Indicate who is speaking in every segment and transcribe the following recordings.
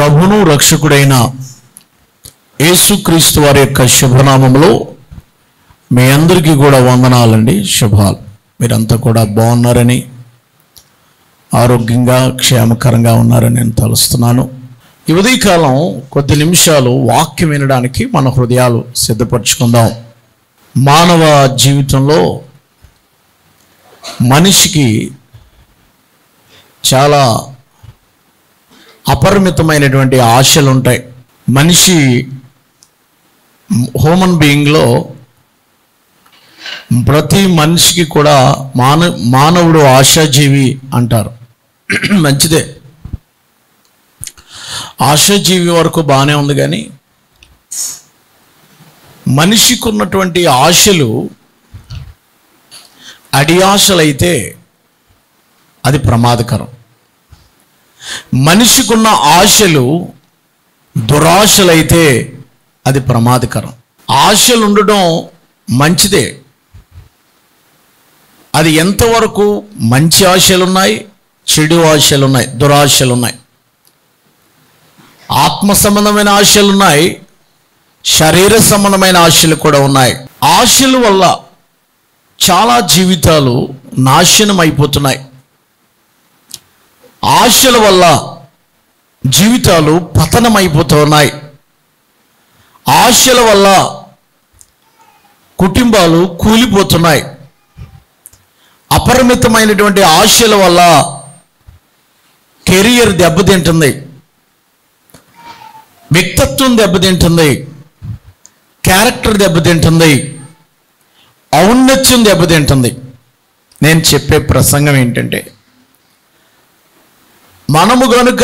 Speaker 1: ప్రభువును రక్షకుడైన యేసుక్రీస్తు వారి యొక్క శుభనామములో మీ అందరికీ కూడా వందనాలండి, శుభాలు. మీరంతా కూడా బాగున్నారని, ఆరోగ్యంగా క్షేమకరంగా ఉన్నారని నేను తలుస్తున్నాను. ఈ ఉదయకాలం కొద్ది నిమిషాలు వాక్యం వినడానికి మన హృదయాలు సిద్ధపరచుకుందాం. మానవ జీవితంలో మనిషికి చాలా అపరిమితమైనటువంటి ఆశలు ఉంటాయి. మనిషి హ్యూమన్ బీయింగ్లో ప్రతి మనిషికి కూడా మానవుడు ఆశాజీవి అంటారు. మంచిదే, ఆశాజీవి వరకు బాగానే ఉంది. కానీ మనిషికి ఉన్నటువంటి ఆశలు అడి ఆశలైతే అది ప్రమాదకరం. మనిషికున్న ఆశలు దురాశలైతే అది ప్రమాదకరం. ఆశలు ఉండడం మంచిదే. అది ఎంతవరకు మంచి ఆశలున్నాయి, చెడు ఆశలున్నాయి, దురాశలున్నాయి. ఆత్మ సంబంధమైన ఆశలున్నాయి, శరీర సంబంధమైన ఆశలు కూడా ఉన్నాయి. ఆశల వల్ల చాలా జీవితాలు నాశనం అయిపోతున్నాయి. ఆశల వల్ల జీవితాలు పతనం అయిపోతున్నాయి. ఆశల వల్ల కుటుంబాలు కూలిపోతున్నాయి. అపరిమితమైనటువంటి ఆశల వల్ల కెరియర్ దెబ్బతింటుంది, వ్యక్తిత్వం దెబ్బతింటుంది, క్యారెక్టర్ దెబ్బతింటుంది, ఔన్నత్యం దెబ్బతింటుంది. నేను చెప్పే ప్రసంగం ఏంటంటే, మనము గనుక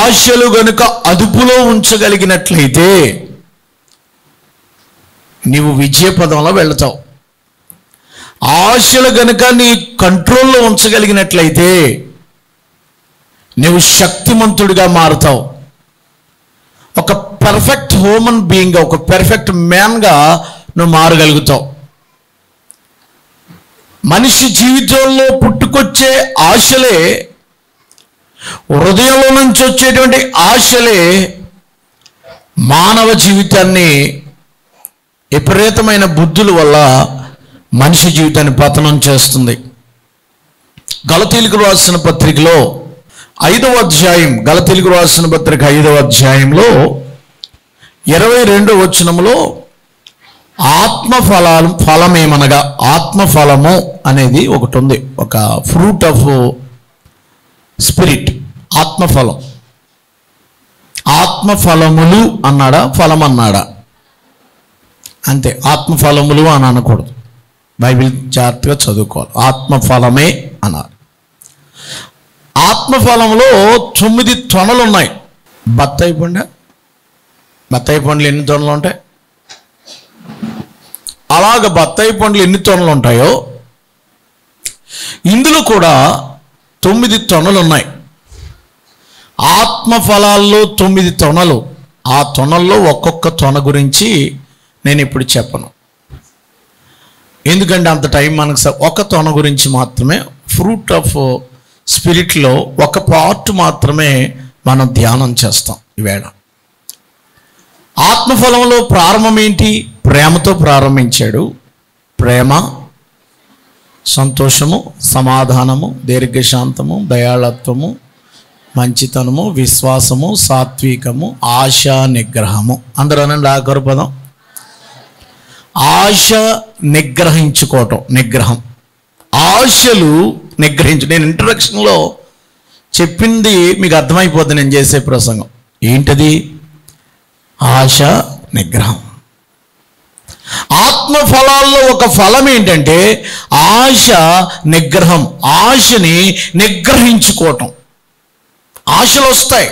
Speaker 1: ఆశలు గనుక అదుపులో ఉంచగలిగినట్లయితే నీవు విజయపదంలో వెళతావు. ఆశలు గనుక నీ కంట్రోల్లో ఉంచగలిగినట్లయితే నీవు శక్తిమంతుడిగా మారుతావు. ఒక పర్ఫెక్ట్ హ్యూమన్ బీయింగ్గా, ఒక పర్ఫెక్ట్ మ్యాన్గా నువ్వు మారగలుగుతావు. మనిషి జీవితంలో పుట్టుకొచ్చే ఆశలే, హృదయంలో నుంచి వచ్చేటువంటి ఆశలే మానవ జీవితాన్ని విపరీతమైన బుద్ధుల వల్ల మనిషి జీవితాన్ని పతనం చేస్తుంది. గలతీయులకు రాసిన పత్రికలో 5వ అధ్యాయం, గలతీయులకు రాసిన పత్రిక 5వ అధ్యాయంలో 22వ వచనంలో ఫలమేమనగా, ఆత్మఫలము అనేది ఒకటి ఉంది. ఒక ఫ్రూట్ ఆఫ్ స్పిరిట్, ఆత్మఫలం. ఆత్మఫలములు అన్నాడా, ఫలం అన్నాడా? అంతే, ఆత్మఫలములు అని అనకూడదు. బైబిల్ జాగ్రత్తగా చదువుకోవాలి. ఆత్మఫలమే అన్నారు. ఆత్మఫలంలో 9 తొనలు ఉన్నాయి. బత్తాయి పండ్లు ఎన్ని తొనలు ఉంటాయి? అలాగ బత్తాయి పండ్లు ఎన్ని తొనలు ఉంటాయో ఇందులో కూడా 9 తొనలు ఉన్నాయి. ఆత్మఫలాల్లో 9 తొనలు. ఆ తొనల్లో ఒక్కొక్క తొన గురించి నేను ఇప్పుడు చెప్పను, ఎందుకంటే అంత టైం మనకు. ఒక తొన గురించి మాత్రమే, ఫ్రూట్ ఆఫ్ స్పిరిట్లో ఒక పార్ట్ మాత్రమే మనం ధ్యానం చేస్తాం ఈవేళ. ఆత్మఫలంలో ప్రారంభం ఏంటి? ప్రేమతో ప్రారంభించాడు. ప్రేమ, సంతోషము, సమాధానము, దీర్ఘశాంతము, దయాళత్వము, మంచితనము, విశ్వాసము, సాత్వికము, ఆశ, నిగ్రహము. అందరూ అనండి ఆఖరు పదం. ఆశ నిగ్రహించుకోవటం, నిగ్రహం. ఆశలు నిగ్రహించు. నేను ఇంట్రడక్షన్లో చెప్పింది మీకు అర్థమైపోద్ది నేను చేసే ప్రసంగం. ఏంటది? ఆశ, నిగ్రహం. ఆత్మఫలాల్లో ఒక ఫలం ఏంటంటే ఆశ, నిగ్రహం. ఆశని నిగ్రహించుకోవటం. ఆశలు వస్తాయి,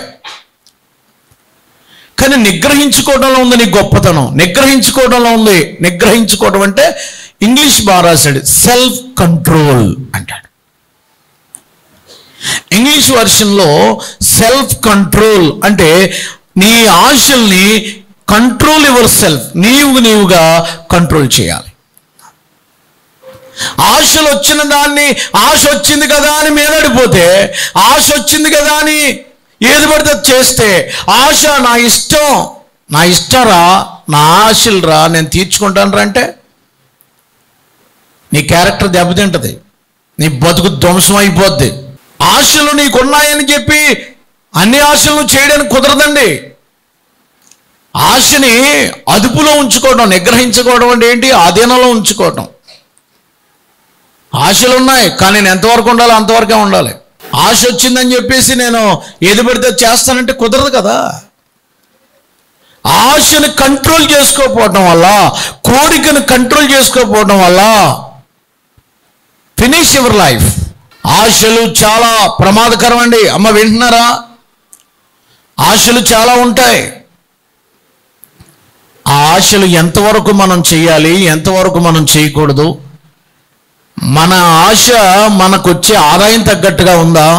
Speaker 1: కానీ నిగ్రహించుకోవడంలో ఉంది నీ గొప్పతనం. నిగ్రహించుకోవడంలో ఉంది. నిగ్రహించుకోవడం అంటే ఇంగ్లీష్ బాగా రాశాడు, సెల్ఫ్ కంట్రోల్ అంటాడు. ఇంగ్లీష్ వర్షన్లో సెల్ఫ్ కంట్రోల్ అంటే నీ ఆశల్ని కంట్రోల్ యువర్ సెల్ఫ్, నీవుగా కంట్రోల్ చేయాలి. ఆశలు వచ్చిన దాన్ని, ఆశ వచ్చింది కదా అని మీదడిపోతే, ఆశ వచ్చింది కదా అని ఏది పడితే అది చేస్తే ఆశ నా ఇష్టం రా, నా ఆశలు రా, నేను తీర్చుకుంటాను రా అంటే నీ క్యారెక్టర్ దెబ్బతింటది, నీ బతుకు ధ్వంసం అయిపోద్ది. ఆశలు నీకున్నాయని చెప్పి అన్ని ఆశలను చేయడానికి కుదరదండి. ఆశని అదుపులో ఉంచుకోవడం, నిగ్రహించుకోవడం అంటే ఏంటి? ఆధీనంలో ఉంచుకోవడం. ఆశలు ఉన్నాయి కానీ నేను ఎంతవరకు ఉండాలో అంతవరకే ఉండాలి. ఆశ వచ్చిందని చెప్పేసి నేను ఏది పడితే చేస్తానంటే కుదరదు కదా. ఆశని కంట్రోల్ చేసుకోకపోవడం వల్ల, కోరికను కంట్రోల్ చేసుకోకపోవడం వల్ల ఫినిష్ యువర్ లైఫ్. ఆశలు చాలా ప్రమాదకరం అండి. అమ్మ వింటున్నారా? ఆశలు చాలా ఉంటాయి. ఆ ఆశలు ఎంతవరకు మనం చేయాలి, ఎంతవరకు మనం చేయకూడదు, మన ఆశ మనకు వచ్చే ఆదాయం తగ్గట్టుగా ఉందా,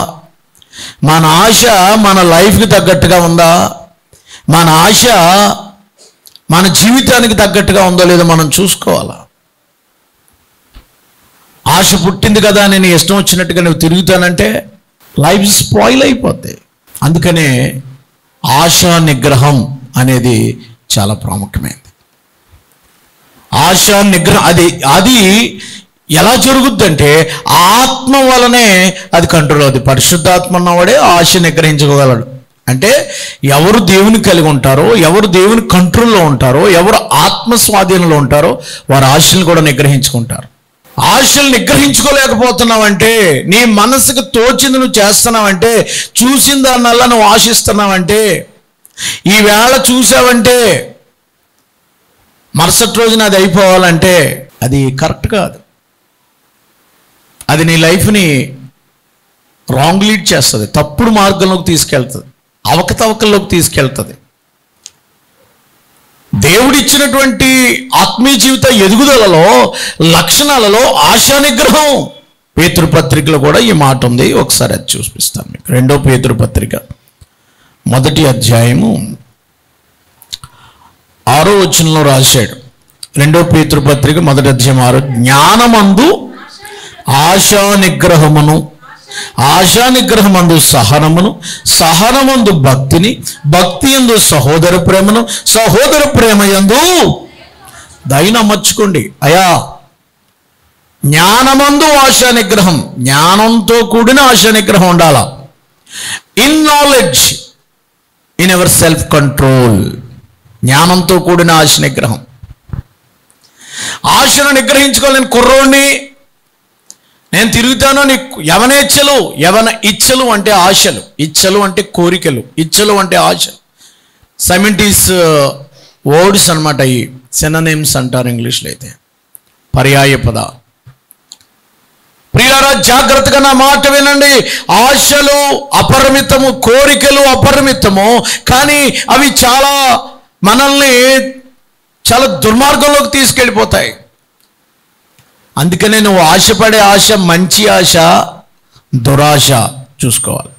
Speaker 1: మన ఆశ మన లైఫ్కి తగ్గట్టుగా ఉందా, మన ఆశ మన జీవితానికి తగ్గట్టుగా ఉందో లేదో మనం చూసుకోవాలి. ఆశ పుట్టింది కదా నేను ఇష్టం వచ్చినట్టుగా నువ్వు తిరుగుతానంటే లైఫ్ స్పాయిల్ అయిపోద్ది. అందుకనే ఆశా నిగ్రహం అనేది చాలా ప్రాముఖ్యమైనది. ఆశా నిగ్రహం అది ఎలా జరుగుద్దంటే ఆత్మ వలనే అది కంట్రోల్ అవుతుంది. పరిశుద్ధాత్మ ఉన్నవాడే ఆశ నిగ్రహించుకోగలడు. అంటే ఎవరు దేవుని కలిగి ఉంటారో, ఎవరు దేవుని కంట్రోల్లో ఉంటారో, ఎవరు ఆత్మ స్వాధీనంలో ఉంటారో వారు ఆశలను కూడా నిగ్రహించుకుంటారు. ఆశలు నిగ్రహించుకోలేకపోతున్నావంటే, నీ మనసుకు తోచింది నువ్వు చేస్తున్నావంటే, చూసిన దానివల్ల నువ్వు ఆశిస్తున్నావంటే, ఈవేళ చూసావంటే మరుసటి రోజున అది అయిపోవాలంటే అది కరెక్ట్ కాదు. అది నీ లైఫ్ని రాంగ్ లీడ్ చేస్తుంది, తప్పుడు మార్గంలోకి తీసుకెళ్తుంది, అవకతవకల్లోకి తీసుకెళ్తుంది. దేవుడిచ్చినటువంటి ఆత్మీయ జీవిత ఎదుగుదలలో లక్షణాలలో ఆశా నిగ్రహం. పేతురు పత్రికలో కూడా ఈ మాట ఉంది. ఒకసారి అది చూపిస్తాను మీకు. 2వ పేతురు పత్రిక 1వ అధ్యాయము 6వ వచనంలో రాశాడు. 2వ పేతురు పత్రిక 1వ అధ్యాయం 6. జ్ఞానమందు ఆశా నిగ్రహమును, ఆశా నిగ్రహమందు సహనమును, సహనమందు భక్తిని, భక్తి యందు సహోదర ప్రేమను, సహోదర ప్రేమ యందు దయను అమర్చుకోండి. అయా జ్ఞానమందు ఆశా నిగ్రహం, జ్ఞానంతో కూడిన ఆశా నిగ్రహం ఉండాలా. In knowledge, in ever self control. జ్ఞానంతో కూడిన ఆశ నిగ్రహం. ఆశను నిగ్రహించుకోలేని కుర్రోడిని నేను తిరుగుతాను. నీకు యవనేచ్ఛలు, యవన ఇచ్చలు అంటే ఆశలు, ఇచ్చలు అంటే కోరికలు, ఇచ్చలు అంటే ఆశలు. 70s వర్డ్స్ అనమాట. ఈ సినోనిమ్స్ అంటారు ఇంగ్లీష్లో అయితే, పర్యాయ పద. ప్రియులారా జాగ్రత్తగా నా మాట వినండి. ఆశలు అపరిమితము, కోరికలు అపరిమితము, కానీ అవి చాలా మనల్ని చాలా దుర్మార్గంలోకి తీసుకెళ్ళిపోతాయి. అందుకనే నువ్వు ఆశపడే ఆశ మంచి ఆశ, దురాశ చూసుకోవాలి.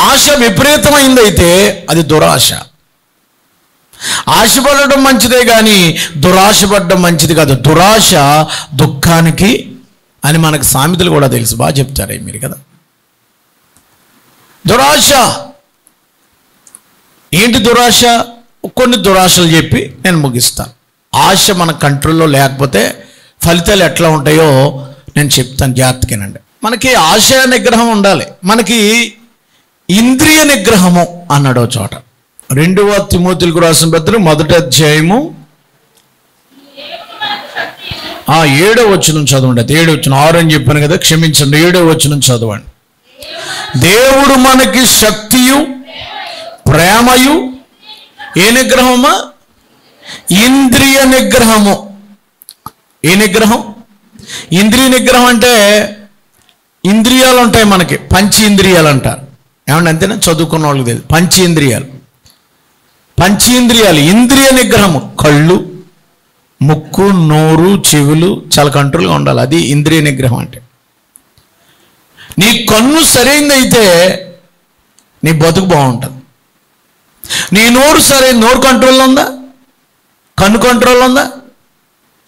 Speaker 1: ఆశ విపరీతమైందైతే అది దురాశ. ఆశపడడం మంచిదే కానీ దురాశపడడం మంచిది కాదు. దురాశ దుఃఖానికి అని మనకు సామెతలు కూడా తెలుసు, బాగా చెప్తారే మీరు కదా. దురాశ ఏంటి? దురాశ కొన్ని దురాశలు చెప్పి నేను ముగిస్తాను. ఆశ మన కంట్రోల్లో లేకపోతే ఫలితాలు ఎట్లా ఉంటాయో నేను చెప్తాను, జాగ్రత్తగానండి. మనకి ఆశయ నిగ్రహం ఉండాలి. మనకి ఇంద్రియ నిగ్రహము అన్నాడు చోట. 2వ తిమోతిలకు రాసిన పత్రిక 1వ అధ్యాయము 7వ వచనం చదవండి. 7వ వచనం, 6 అని చెప్పాను కదా, క్షమించండి. 7వ వచనం చదవండి. దేవుడు మనకి శక్తియు ప్రేమయు, ఏ నిగ్రహమా? ఇంద్రియ నిగ్రహము. ఏ నిగ్రహం? ఇంద్రియ నిగ్రహం అంటే ఇంద్రియాలు ఉంటాయి మనకి, పంచేంద్రియాలు అంటారు. ఏమంటే అంతేనా? చదువుకున్న వాళ్ళకి తెలియదు. పంచేంద్రియాలు, ఇంద్రియ నిగ్రహము. కళ్ళు, ముక్కు, నోరు, చెవులు చాలా కంట్రోల్గా ఉండాలి. అది ఇంద్రియ నిగ్రహం అంటే. నీ కన్ను సరైనదైతే నీ బతుకు బాగుంటుంది. నీ నోరు సరైన, నోరు కంట్రోల్లో ఉందా? కన్ను కంట్రోల్ ఉందా?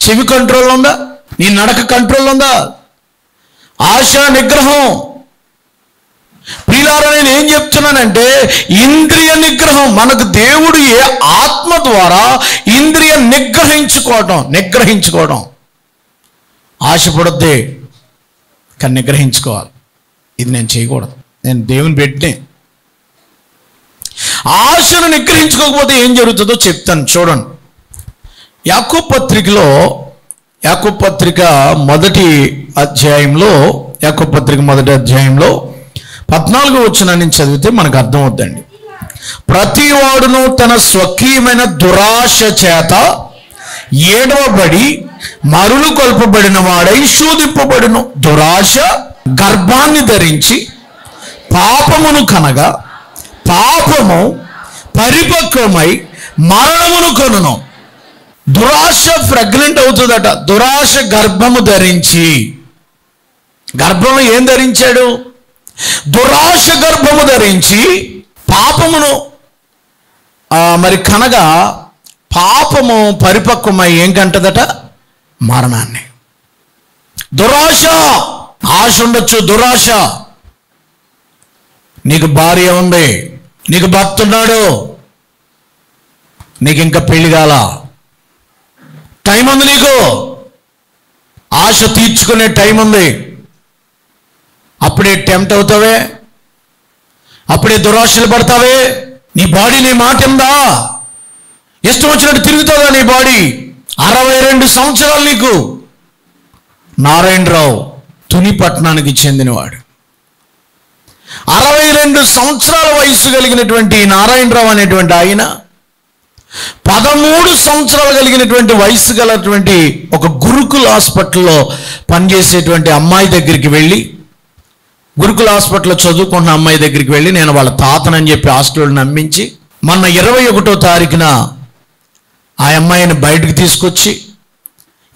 Speaker 1: చెవి కంట్రోల్ ఉందా? నీ నడక కంట్రోల్ ఉందా? ఆశా నిగ్రహం. ప్రియులారా ప్రియులారా, నేను ఏం చెప్తున్నానంటే ఇంద్రియ నిగ్రహం. మనకు దేవుడు ఆత్మ ద్వారా ఇంద్రియ నిగ్రహించుకోవడం. ఆశపడద్దే కానీ నిగ్రహించుకోవాలి. ఇది నేను చేయకూడదు, నేను దేవుని పెట్టినే. ఆశను నిగ్రహించుకోకపోతే ఏం జరుగుతుందో చెప్తాను, చూడండి. యాకోబు పత్రిక మొదటి అధ్యాయంలో 14వ వచనాన్ని చదివితే మనకు అర్థం అవుతుందండి. ప్రతి వాడును తన స్వకీయమైన దురాశ చేత ఏడవబడి మరులు కొల్పబడిన వాడై శోధింపబడును. దురాశ గర్భాన్ని ధరించి పాపమును కనగా పాపము పరిపక్వమై మరణమును కొనును. దురాశ ప్రెగ్నెంట్ అవుతుందట. దురాశ గర్భము ధరించి, గర్భంలో ఏం ధరించాడు? దురాశ గర్భము ధరించి పాపమును మరి కనగా పాపము పరిపక్వమై ఏం కంటదట? మరణాన్ని. దురాశ. ఆశ ఉండొచ్చు, దురాశ. నీకు భార్య ఉంది, నీకు భర్త ఉన్నాడు, నీకు ఇంకా పెళ్లి కాల, టైం ఉంది, నీకు ఆశ తీర్చుకునే టైం ఉంది. అప్పుడే టెంప్ట్ అవుతావే, అప్పుడే దురాశలు పడతావే. నీ బాడీ నీ మాట ఉందా? ఇష్టం వచ్చినట్టు తిరుగుతుందా నీ బాడీ? 62 సంవత్సరాలు నీకు. నారాయణరావు తుని పట్టణానికి చెందినవాడు. 62 సంవత్సరాల వయసు కలిగినటువంటి నారాయణరావు అనేటువంటి ఆయన 13 సంవత్సరాలు కలిగినటువంటి వయసు గలటువంటి ఒక గురుకుల హాస్పిటల్లో పనిచేసేటువంటి అమ్మాయి దగ్గరికి వెళ్ళి, గురుకుల హాస్పిటల్లో చదువుకుంటున్న అమ్మాయి దగ్గరికి వెళ్ళి, నేను వాళ్ళ తాతనని చెప్పి హాస్టల్లో నమ్మించి మొన్న 21వ తారీఖున ఆ అమ్మాయిని బయటకు తీసుకొచ్చి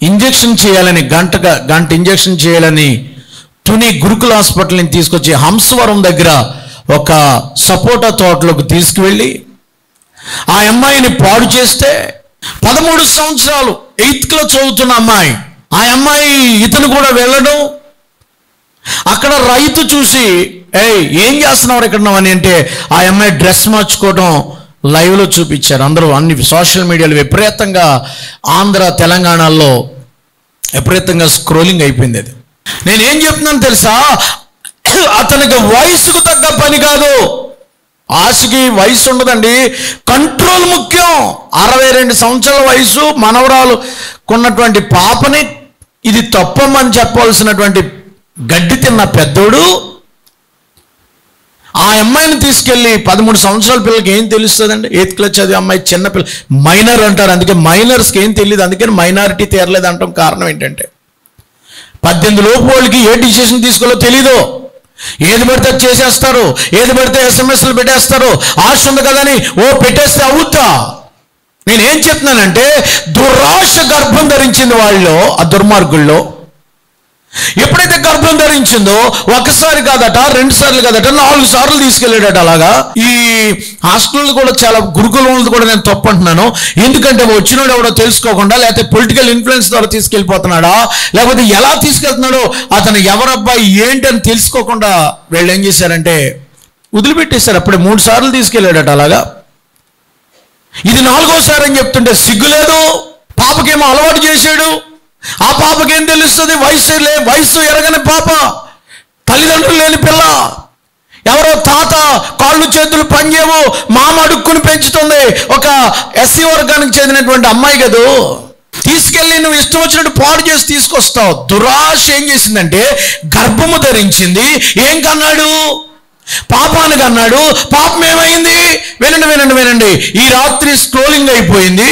Speaker 1: ఇంజెక్షన్ చేయాలని గంట ఇంజెక్షన్ చేయాలని తుని గురుకుల హాస్పిటల్ని తీసుకొచ్చి హంసవరం దగ్గర ఒక సపోటా తోటలోకి తీసుకువెళ్ళి ఆ అమ్మాయిని పాడు చేస్తే 13 సంవత్సరాలు 8th క్లాస్ చదువుతున్న అమ్మాయి, ఆ అమ్మాయి ఇతను కూడా వెళ్ళడం, అక్కడ రైతు చూసి ఏం చేస్తున్నావు ఇక్కడ అని అంటే ఆ అమ్మాయి డ్రెస్ మార్చుకోవడం లైవ్లో చూపించారు. అందరూ అన్ని సోషల్ మీడియాలో విపరీతంగా, ఆంధ్ర తెలంగాణలో విపరీతంగా స్క్రోలింగ్ అయిపోయింది. అది నేనేం చెప్తున్నాను తెలుసా? అతనికి వయసుకు తగ్గ పని కాదు. ఆశకి వయసు ఉండదండి, కంట్రోల్ ముఖ్యం. 62 సంవత్సరాల వయసు మనవరాలు కొన్నటువంటి పాపని ఇది తప్పమని చెప్పవలసినటువంటి గడ్డి తిన్న పెద్దోడు ఆ అమ్మాయిని తీసుకెళ్ళి 13 సంవత్సరాల పిల్లలకి ఏం తెలుస్తుందండి? 8th క్లాస్ చదివే అమ్మాయి, చిన్నపిల్ల, మైనర్ అంటారు. అందుకే మైనర్స్కి ఏం తెలియదు, అందుకని మైనారిటీ తీరలేదు అంటాం. కారణం ఏంటంటే 18 లోపు వాళ్ళకి ఏ డిసిషన్ తీసుకోవాలో తెలీదు. ఏది పడితే చేసేస్తారు, ఏది పడితే SMS పెట్టేస్తారు. ఆశ ఉంది కదని పెట్టేస్తే అవుతా. నేనేం చెప్తున్నానంటే దురాశ గర్భం ధరించింది వాళ్ళలో, ఆ దుర్మార్గుల్లో. ఎప్పుడైతే గర్భం ధరించిందో ఒకసారి కాదట, 2 సార్లు కాదట, 4 సార్లు తీసుకెళ్ళాడట. అలాగా ఈ హాస్టల్ కూడా చాలా గురుకులంలో కూడా నేను తప్పు అంటున్నాను. ఎందుకంటే వచ్చినాడు ఎవడో తెలుసుకోకుండా, లేకపోతే పొలిటికల్ ఇన్ఫ్లుయెన్స్ ద్వారా తీసుకెళ్ళిపోతున్నాడా, లేకపోతే ఎలా తీసుకెళ్తున్నాడో అతను ఎవరబ్బాయి ఏంటి అని తెలుసుకోకుండా వీళ్ళు ఏం చేశారంటే వదిలిపెట్టేశారు. అప్పుడే 3 సార్లు తీసుకెళ్ళాడట. అలాగా ఇది 4వసారి అని చెప్తుంటే సిగ్గులేదు. పాపకేమో అలవాటు చేశాడు. ఆ పాపకేం తెలుస్తుంది? వయసు ఎరగని పాప, తల్లిదండ్రులు లేని పిల్ల, ఎవరో తాత కాళ్ళు చేతులు పనిచేయవు, మామ అడుక్కుని పెంచుతుంది. ఒక SC వర్గానికి చెందినటువంటి అమ్మాయి కదూ, తీసుకెళ్ళి నువ్వు ఇష్టం వచ్చినట్టు పాడు చేసి తీసుకొస్తావు. దురాశ ఏం చేసిందంటే గర్భము ధరించింది. ఏం కన్నాడు? పాపానికి అన్నాడు. పాపం ఏమైంది? వినండి. ఈ రాత్రి స్క్రోలింగ్ అయిపోయింది.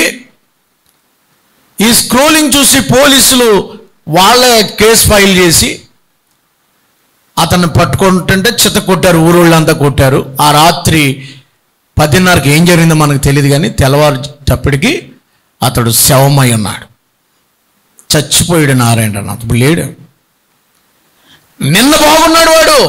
Speaker 1: ఈ స్క్రోలింగ్ చూసి పోలీసులు వాళ్ళ కేసు ఫైల్ చేసి అతన్ని పట్టుకుంటుంటే చిత్త కొట్టారు, ఊరోళ్ళంతా కొట్టారు. ఆ రాత్రి 10:30కి ఏం జరిగిందో మనకు తెలియదు, కానీ తెల్లవారుటప్పటికి అతడు శవమై ఉన్నాడు. చచ్చిపోయాడు నారాయణరావు. ఇప్పుడు లేడు. నిన్న బాగున్నాడు వాడు.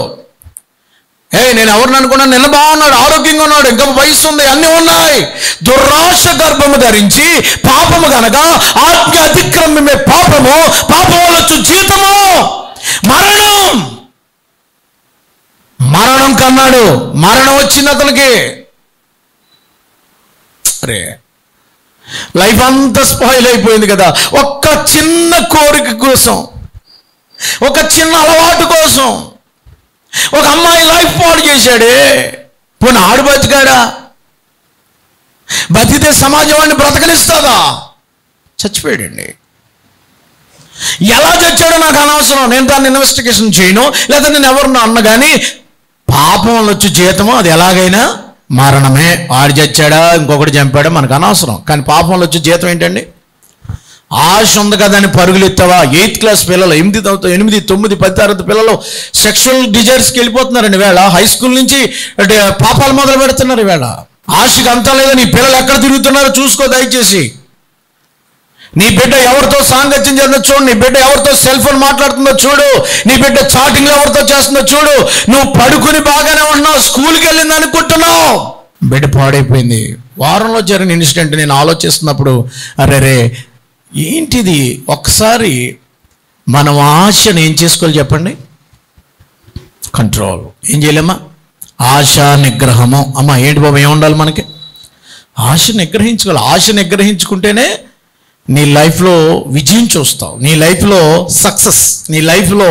Speaker 1: నేను ఎవరిని అనుకున్నాను? నిన్న బాగున్నాడు, ఆరోగ్యంగా ఉన్నాడు, ఇంకా వయసు ఉంది, అన్నీ ఉన్నాయి. దురాశ గర్భము ధరించి పాపము కనుక ఆజ్ఞ అతిక్రమమే పాపము, పాపం వల్ల వచ్చే జీతము మరణం. మరణం కన్నా ఉన్నాడు, మరణం వచ్చింది అతనికి. అరే, లైఫ్ అంతా స్పాయిల్ అయిపోయింది కదా. ఒక్క చిన్న కోరిక కోసం, ఒక చిన్న అలవాటు కోసం ఒక అమ్మాయి లైఫ్ పాడు చేశాడే. పోనీ ఆడు బతికాడా? బతికితే సమాజం వాడిని బ్రతకనిస్తుందా? చచ్చిపోయాడండి. ఎలా చచ్చాడో నాకు అనవసరం, నేను దాన్ని ఇన్వెస్టిగేషన్ చేయను, లేదా నేను ఎవరినో అన్న. కానీ పాపం వల్ల వచ్చి జీతము అది ఎలాగైనా మరణమే. ఆడు చచ్చాడా ఇంకొకటి చంపాడా మనకు అనవసరం. కానీ పాపం వల్ల వచ్చి జీతం ఏంటండి? ఆశ ఉంది కదా అని పరుగులు ఎత్తావా? 8th క్లాస్ పిల్లలు, 8, 9, 10 తరగతి పిల్లలు సెక్షువల్ డిజైర్స్కి వెళ్ళిపోతున్నారు ఈవేళ. హై స్కూల్ నుంచి పాపాలు మొదలు పెడుతున్నారు ఈవేళ. ఆశకి అంతా లేదా? నీ పిల్లలు ఎక్కడ తిరుగుతున్నారో చూసుకో దయచేసి. నీ బిడ్డ ఎవరితో సాంగత్యం చేస్తుందో చూడు, నీ బిడ్డ ఎవరితో సెల్ ఫోన్ మాట్లాడుతుందో చూడు, నీ బిడ్డ చాటింగ్లో ఎవరితో చేస్తుందో చూడు. నువ్వు పడుకుని బాగానే ఉంటున్నావు, స్కూల్కి వెళ్ళింది అనుకుంటున్నావు, బిడ్డ పాడైపోయింది. వారంలో జరిగిన ఇన్సిడెంట్ నేను ఆలోచిస్తున్నప్పుడు అరే ఏంటిది? ఒక్కసారి మనం ఆశను ఏం చేసుకోవాలి చెప్పండి? కంట్రోల్. ఏం చేయలేమ్మా? ఆశా నిగ్రహము. అమ్మ ఏంటి బాబు, ఏముండాలి మనకి? ఆశ నిగ్రహించుకోవాలి. ఆశ నిగ్రహించుకుంటేనే నీ లైఫ్లో విజయం చూస్తావు, నీ లైఫ్లో సక్సెస్, నీ లైఫ్లో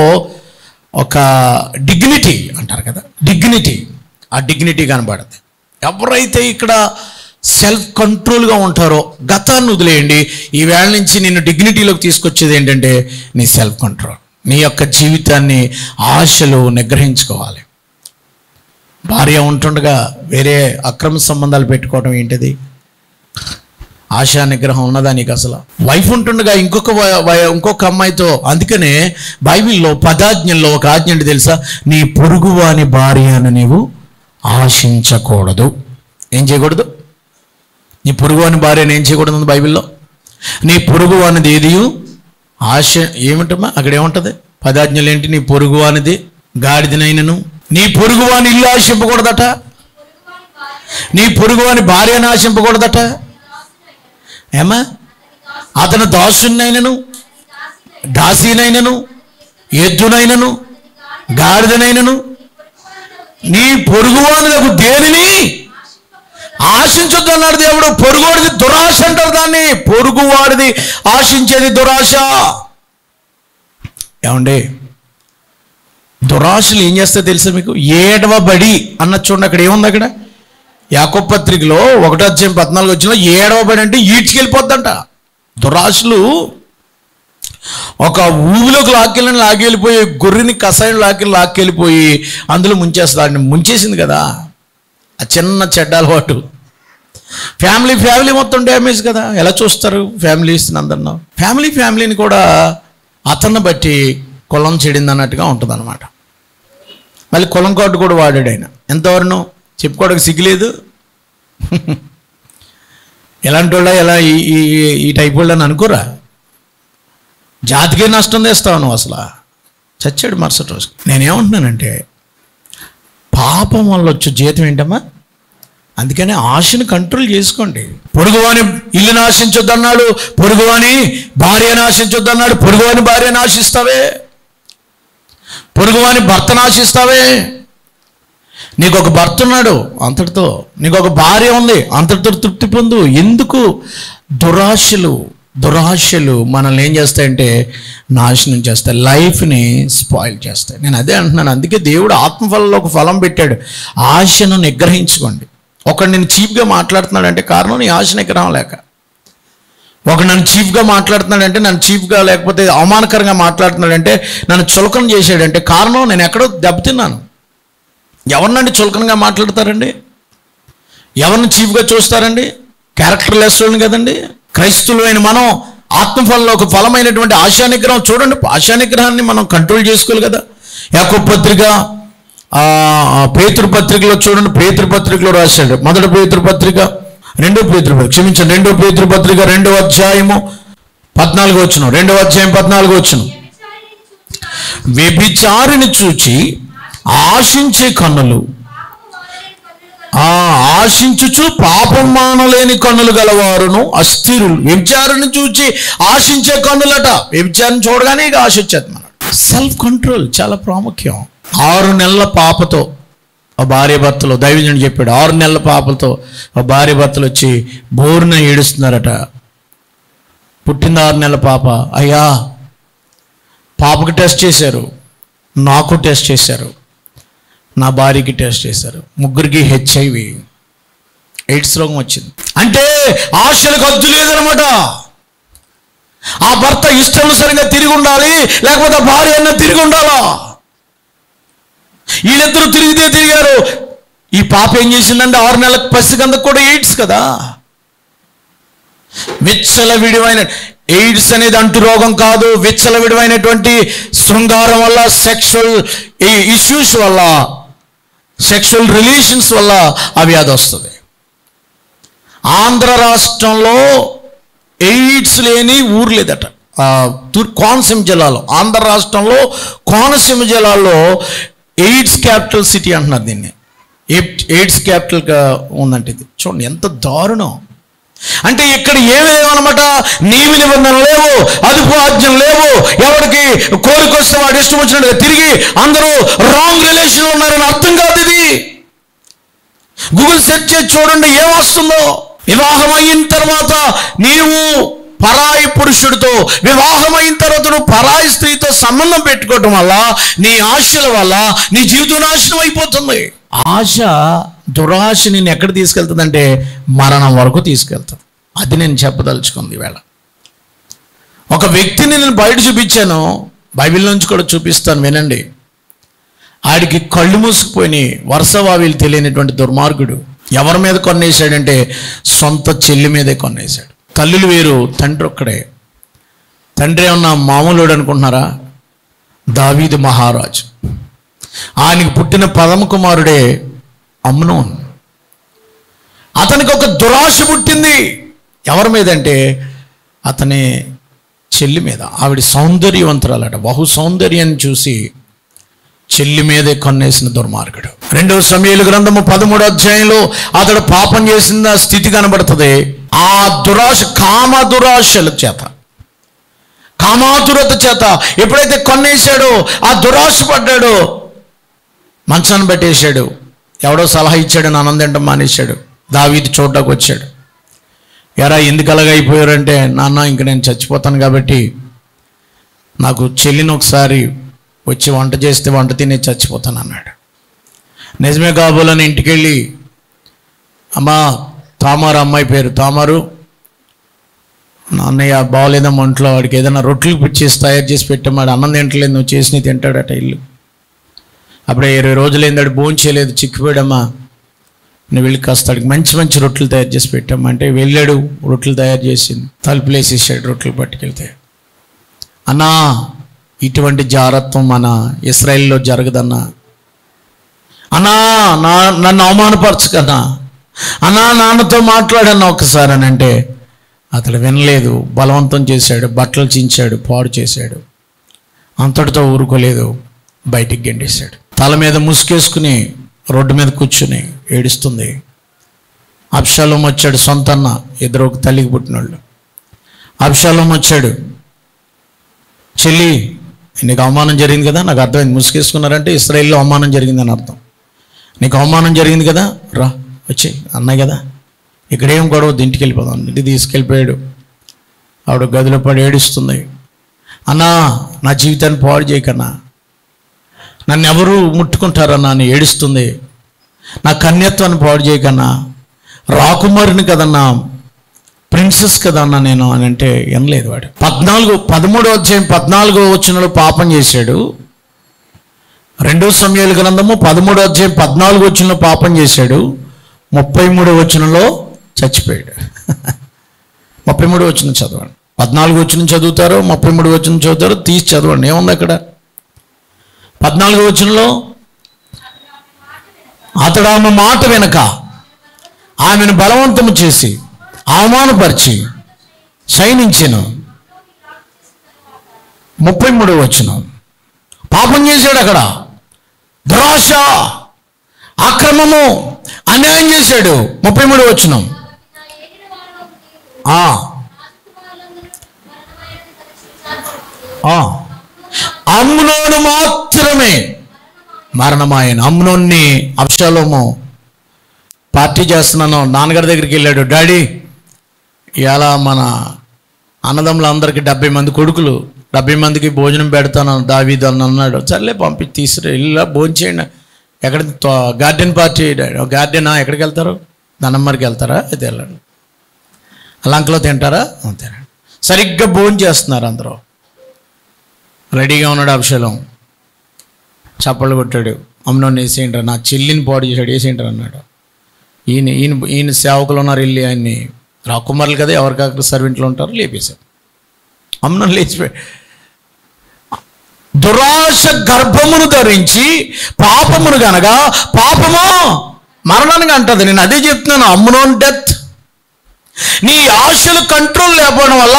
Speaker 1: ఒక డిగ్నిటీ అంటారు కదా, డిగ్నిటీ, ఆ డిగ్నిటీ కనబడుతుంది. ఎవరైతే ఇక్కడ సెల్ఫ్ కంట్రోల్గా ఉంటారో, గతాన్ని వదిలేయండి, ఈ వేళ నుంచి నిన్ను డిగ్నిటీలోకి తీసుకొచ్చేది ఏంటంటే నీ సెల్ఫ్ కంట్రోల్. నీ యొక్క జీవితాన్ని ఆశలు నిగ్రహించుకోవాలి. భార్య ఉంటుండగా వేరే అక్రమ సంబంధాలు పెట్టుకోవడం ఏంటిది? ఆశా నిగ్రహం ఉన్నదా నీకు అసలు? వైఫ్ ఉంటుండగా ఇంకొక అమ్మాయితో. అందుకనే బైబిల్లో 10 ఆజ్ఞల్లో ఒక ఆజ్ఞ అంటే తెలుసా? నీ పొరుగువాని భార్యను నీవు ఆశించకూడదు. ఏం చేయకూడదు? నీ పొరుగువాని భార్యను ఏం చేయకూడదు బైబిల్లో? నీ పొరుగువానిది ఏది ఆశ ఏమిటమ్మా? అక్కడ ఏముంటుంది? 10 ఆజ్ఞలు ఏంటి? నీ పొరుగువానిది గాడిదనైనను, నీ పొరుగువాని ఇల్లు ఆశింపకూడదట, నీ పొరుగువాని భార్యను ఆశింపకూడదట. ఏమా? అతను దాసునైనను, దాసీనైనను, ఎద్దునైనను, గాడిదనైనను, నీ పొరుగువానులకు దేనిని ఆశించొద్దు అన్నాడు దేవుడు. పొరుగువాడిది దురాశ అంటారు దాన్ని. పొరుగువాడిది ఆశించేది దురాశ. ఏమండి, దురాశలు ఏం చేస్తే తెలుసా మీకు? ఏడవబడి అన్న చూడండి, అక్కడ ఏముంది? అక్కడ యాకోబు పత్రికలో 1:14 వచ్చిన ఏడవబడి అంటే ఈడ్చుకెళ్ళిపోద్దంట. దురాశలు ఒక ఊబిలోకి లాక్కెళ్ళిపోయి గొర్రెని కషాయం లాక్కెళ్ళిపోయి అందులో ముంచేస్తుంది. ముంచేసింది కదా ఆ చిన్న చెడ్డ అలవాటు. ఫ్యామిలీ మొత్తం డ్యామేజ్ కదా. ఎలా చూస్తారు ఫ్యామిలీస్ అందరినో? ఫ్యామిలీని కూడా అతన్ని బట్టి కులం చెడింది అన్నట్టుగా ఉంటుంది అనమాట. మళ్ళీ కులం కార్డు కూడా వాడాడు ఆయన. ఎంతవరకు చెప్పుకోవడానికి సిగ్గులేదు. ఎలాంటి వాళ్ళ ఎలా ఈ టైప్ వాళ్ళని అనుకోరా? జాతికే నష్టం తెస్తావు నువ్వు. అసలు చచ్చాడు మరుసటి రోజు. నేనేమంటున్నానంటే పాపం వల్ల వచ్చే జీతం ఏంటమ్మా? అందుకని ఆశను కంట్రోల్ చేసుకోండి. పొరుగువాని ఇల్లుని ఆశించొద్దు అన్నాడు, పొరుగువాని భార్యను ఆశించొద్దు అన్నాడు. పొరుగువాని భార్యను ఆశిస్తావే, పొరుగువాని భర్తను ఆశిస్తావే. నీకు ఒక భర్త ఉన్నాడు, అంతటితో. నీకు ఒక భార్య ఉంది, అంతటితో తృప్తి పొందు. ఎందుకు? దురాశలు మనల్ని ఏం చేస్తాయంటే నాశనం చేస్తాయి, లైఫ్ని స్పాయిల్ చేస్తాయి. నేను అదే అంటున్నాను. అందుకే దేవుడు ఆత్మఫలంలో ఒక ఫలం పెట్టాడు. ఆశను నిగ్రహించుకోండి. ఒకడు నేను చీప్గా మాట్లాడుతున్నాడంటే కారణం నీ ఆశ నిగ్రహం లేక. ఒకడు నన్ను చీప్గా మాట్లాడుతున్నాడంటే, నన్ను చీప్గా లేకపోతే అవమానకరంగా మాట్లాడుతున్నాడంటే, నన్ను చులకన చేశాడంటే కారణం నేను ఎక్కడో దెబ్బతిన్నాను. ఎవరినండి చులకనగా మాట్లాడతారండి? ఎవరిని చీప్గా చూస్తారండి? క్యారెక్టర్ లెస్ వాళ్ళని కదండి. క్రైస్తవులైన మనం ఆత్మఫలంలో ఒక ఫలమైనటువంటి ఆశా నిగ్రహం చూడండి. ఆశా నిగ్రహాన్ని మనం కంట్రోల్ చేసుకోవాలి కదా. యాకోబు పత్రిక, పేతురు పత్రికలో చూడండి. పేతురు పత్రికలో రాశాడు. 1 పేతురు పత్రిక, 2 పేతురు క్షమించండి 2 పేతురు పత్రిక 2వ అధ్యాయము 14వ వచనం. 2వ అధ్యాయం 14వ వచనం. వ్యభిచారిని చూచి ఆశించే కన్నులు, ఆశించుచు పాపం మానలేని కన్నులు గలవారును అస్థిరులు. వ్యభిచారిని చూచి ఆశించే కన్నులట. వ్యభిచారిని చూడగానే ఇక ఆశ వచ్చేది. మన సెల్ఫ్ కంట్రోల్ చాలా ప్రాముఖ్యం. 6 నెలల పాపతో ఆ భార్య భర్తలు, దైవజనుడు చెప్పాడు 6 నెలల పాపలతో ఆ భార్య భర్తలు వచ్చి బోరున ఏడుస్తున్నారట. పుట్టింది 6 నెలల పాప. అయ్యా, పాపకి టెస్ట్ చేశారు, నాకు టెస్ట్ చేశారు, నా భార్యకి టెస్ట్ చేశారు, ముగ్గురికి HIV ఎయిడ్స్ రోగం వచ్చింది. అంటే ఆశలకు హద్దు లేదనమాట. ఆ భర్త ఇష్టానుసారంగా తిరిగి ఉండాలి, లేకపోతే భార్య అన్న తిరిగి ఉండాలా. వీళ్ళిద్దరూ తిరిగారు. ఈ పాప ఏం చేసిందంటే 6 నెలలకు పసికందకు కూడా ఎయిడ్స్ కదా. విచ్చలవిడివైన ఎయిడ్స్ అనేది అంటు రోగం కాదు. విచ్చలవిడివైనటువంటి శృంగారం వల్ల, సెక్షువల్ ఇష్యూస్ వల్ల, సెక్షువల్ రిలేషన్స్ వల్ల ఆ వ్యాధి వస్తుంది. ఆంధ్ర రాష్ట్రంలో ఎయిడ్స్ లేని ఊరు లేదట. కోనసీమ జిల్లాలో, ఆంధ్ర రాష్ట్రంలో కోనసీమ జిల్లాలో ఎయిడ్స్ క్యాపిటల్ సిటీ అంటున్నారు దీన్ని. ఎయిడ్స్ క్యాపిటల్గా ఉందంటే ఇది చూడండి ఎంత దారుణం. అంటే ఇక్కడ ఏమి లేవన్నమాట. నియమ నిబంధనలు లేవు, అదుపు ఆజ్ఞలు లేవు. ఎవరికి కోరికొస్తే వాడు ఇష్టం వచ్చినట్టుగా తిరిగి అందరూ రాంగ్ రిలేషన్లో ఉన్నారని అర్థం కాదు. ఇది గూగుల్ సెర్చ్ చేసి చూడండి ఏమొస్తుందో. వివాహం అయిన తర్వాత నీవు పరాయి పురుషుడితో, వివాహం అయిన తర్వాత నువ్వు పరాయి స్త్రీతో సంబంధం పెట్టుకోవటం వల్ల, నీ ఆశల వల్ల నీ జీవితం నాశనం అయిపోతుంది. ఆశ, దురాశ నేను ఎక్కడ తీసుకెళ్తుందంటే మరణం వరకు తీసుకెళ్తుంది. అది నేను చెప్పదలుచుకుంది ఈవేళ. ఒక వ్యక్తిని నేను బయట చూపించాను, బైబిల్ నుంచి కూడా చూపిస్తాను వినండి. ఆడికి కళ్ళు మూసుకుపోయి వరుసవావిలు తెలియనటువంటి దుర్మార్గుడు ఎవరి మీద కొన్నేశాడంటే సొంత చెల్లి మీదే కొన్నేశాడు. తల్లులు వేరు, తండ్రి ఒక్కడే. తండ్రి ఏమన్నా మామూలుడు అనుకుంటున్నారా? దావీదు మహారాజు. ఆయనకి పుట్టిన 11 కుమారుడే అమ్నోన్. అతనికి ఒక దురాశ పుట్టింది. ఎవరి మీద అంటే అతని చెల్లి మీద. ఆవిడ సౌందర్యవంతురాలట. బహు సౌందర్యాన్ని చూసి చెల్లి మీదే కొన్నేసిన దుర్మార్గుడు. 2 సమూయేలు గ్రంథము 13వ అధ్యాయంలో అతడు పాపం చేసిన స్థితి కనబడుతుంది. ఆ దురాశ, కామదురాశల చేత, కామాతురత చేత ఎప్పుడైతే కొన్నేశాడో ఆ దురాశ పడ్డాడో, మంచాన్ని పెట్టేశాడు. ఎవడో సలహా ఇచ్చాడని ఆనందంటే మానేశాడు. దావీదు చూడ్డానికి వచ్చాడు. ఎరా ఎందుకు అలాగైపోయారంటే, నాన్న ఇంక నేను చచ్చిపోతాను కాబట్టి నాకు చెల్లిని ఒకసారి వచ్చి వంట చేస్తే వంట తినే చచ్చిపోతాను అన్నాడు. నిజమే కాబోలని ఇంటికి వెళ్ళి, అమ్మా తామారు, అమ్మాయి పేరు తామారు, అన్నయ్య బాగోలేదమ్మా ఒంట్లో, వాడికి ఏదైనా రొట్టెలు చేసి తయారు చేసి పెట్టాడు. అన్నం తింటలేదు, నువ్వు చేసి తింటాడట ఇల్లు. అప్పుడే 20 రోజులు ఏందాడు భోజనం చేయలేదు, చిక్కిపోయాడమ్మా, నువ్వు వెళ్ళి కాస్త వాడికి మంచి మంచి రొట్టెలు తయారు చేసి పెట్టామా అంటే వెళ్ళాడు. రొట్టెలు తయారు చేసింది, తలుపులు వేసేసాడు. రొట్టెలు పట్టుకెళ్తే, అన్నా ఇటువంటి జారత్వం మన ఇశ్రాయేల్లో జరగదన్నా, అన్నా నన్ను అవమానపరచుకన్నా, అన్నా నాన్నతో మాట్లాడన్నా ఒకసారి అని అంటే అతడు వినలేదు. బలవంతం చేశాడు, బట్టలు చించాడు, పాడు చేశాడు. అంతటితో ఊరుకోలేదు, బయటికి గెండేశాడు. తల మీద ముసుకేసుకుని రోడ్డు మీద కూర్చుని ఏడుస్తుంది. అబ్షాలోం వచ్చాడు, సొంతన్న, ఇద్దరు ఒక తల్లికి పుట్టినోళ్ళు. అబ్షాలోం వచ్చాడు, చెల్లి నీకు అవమానం జరిగింది కదా, నాకు అర్థమైంది. ముసుకేసుకున్నారంటే ఇశ్రాయేల్లో అవమానం జరిగిందని అర్థం. నీకు అవమానం జరిగింది కదా, రా వచ్చి అన్నాయి కదా, ఇక్కడేం గొడవ, ఇంటికి వెళ్ళిపోదాం. ఇంటికి తీసుకెళ్ళిపోయాడు. ఆవిడ గదిలో పడి ఏడుస్తుంది. అన్నా నా జీవితాన్ని పాడు చేయకన్నా, నన్ను ఎవరు ముట్టుకుంటారన్నా అని ఏడుస్తుంది. నా కన్యత్వాన్ని పాడు చేయకన్నా, రాకుమారిని కదన్నా, ప్రిన్సెస్ కదన్నా నేను అని అంటే వినలేదు వాడు. 13వ అధ్యాయం 14వ వచనంలో పాపం చేశాడు. 2 సమూయేలు గ్రంథము 13వ అధ్యాయం 14వ వచనంలో పాపం చేశాడు. 33వ వచనంలో చచ్చిపోయాడు. 33వ వచనం చదవండి. 14వ వచనం చదువుతారు, 33వ వచనం చదువుతారు, తీసి చదవండి ఏముంది అక్కడ. 14వ వచనంలో అతడు ఆమె మాట వెనక ఆమెను బలవంతము చేసి అవమానపరిచి శయనించెను. 33వ వచనం పాపం చేశాడు. అక్కడ దురాశ, అక్రమము, అన్యాయం చేశాడు. 33వ వచనం అమ్నోను మాత్రమే మరణమాయన. అమ్నోన్ని అబ్షాలోము పార్టీ చేస్తున్నాను నాన్నగారి దగ్గరికి వెళ్ళాడు. డాడీ ఇలా మన అన్నదమ్ములందరికీ 70 మంది కొడుకులు, 70 మందికి భోజనం పెడతాను దావీదు అని అన్నాడు. సర్లే తీసుకురా, ఇలా భోజనం చేయండి. ఎక్కడ గార్డెన్ పార్టీ, గార్డెనా ఎక్కడికి వెళ్తారు? దన్నమ్మరికి వెళ్తారా? అయితే వెళ్ళండి. లంకలో తింటారా? అంతే. సరిగ్గా భోజనం చేస్తున్నారు అందరూ. రెడీగా ఉన్నాడు అబ్షాలోము. చప్పళ్ళు కొట్టాడు. అమ్నోని వేసేయంటారు, నా చెల్లిని పాడు చేశాడు, వేసేయంటారు అన్నాడు. ఈయన సేవకులు ఉన్నారు, వెళ్ళి ఆయన్ని, రాకుమారులు కదా ఎవరికాక సర్వెంట్లు ఉంటారు, లేపేశారు. అమ్నోని లేచిపోయాడు. దురాశ గర్భమును ధరించి పాపమును గనగా, పాపము మరణానికి అంటది. నేను అదే చెప్తున్నాను, అమ్నోన్ డెత్. నీ ఆశలు కంట్రోల్ లేకపోవడం వల్ల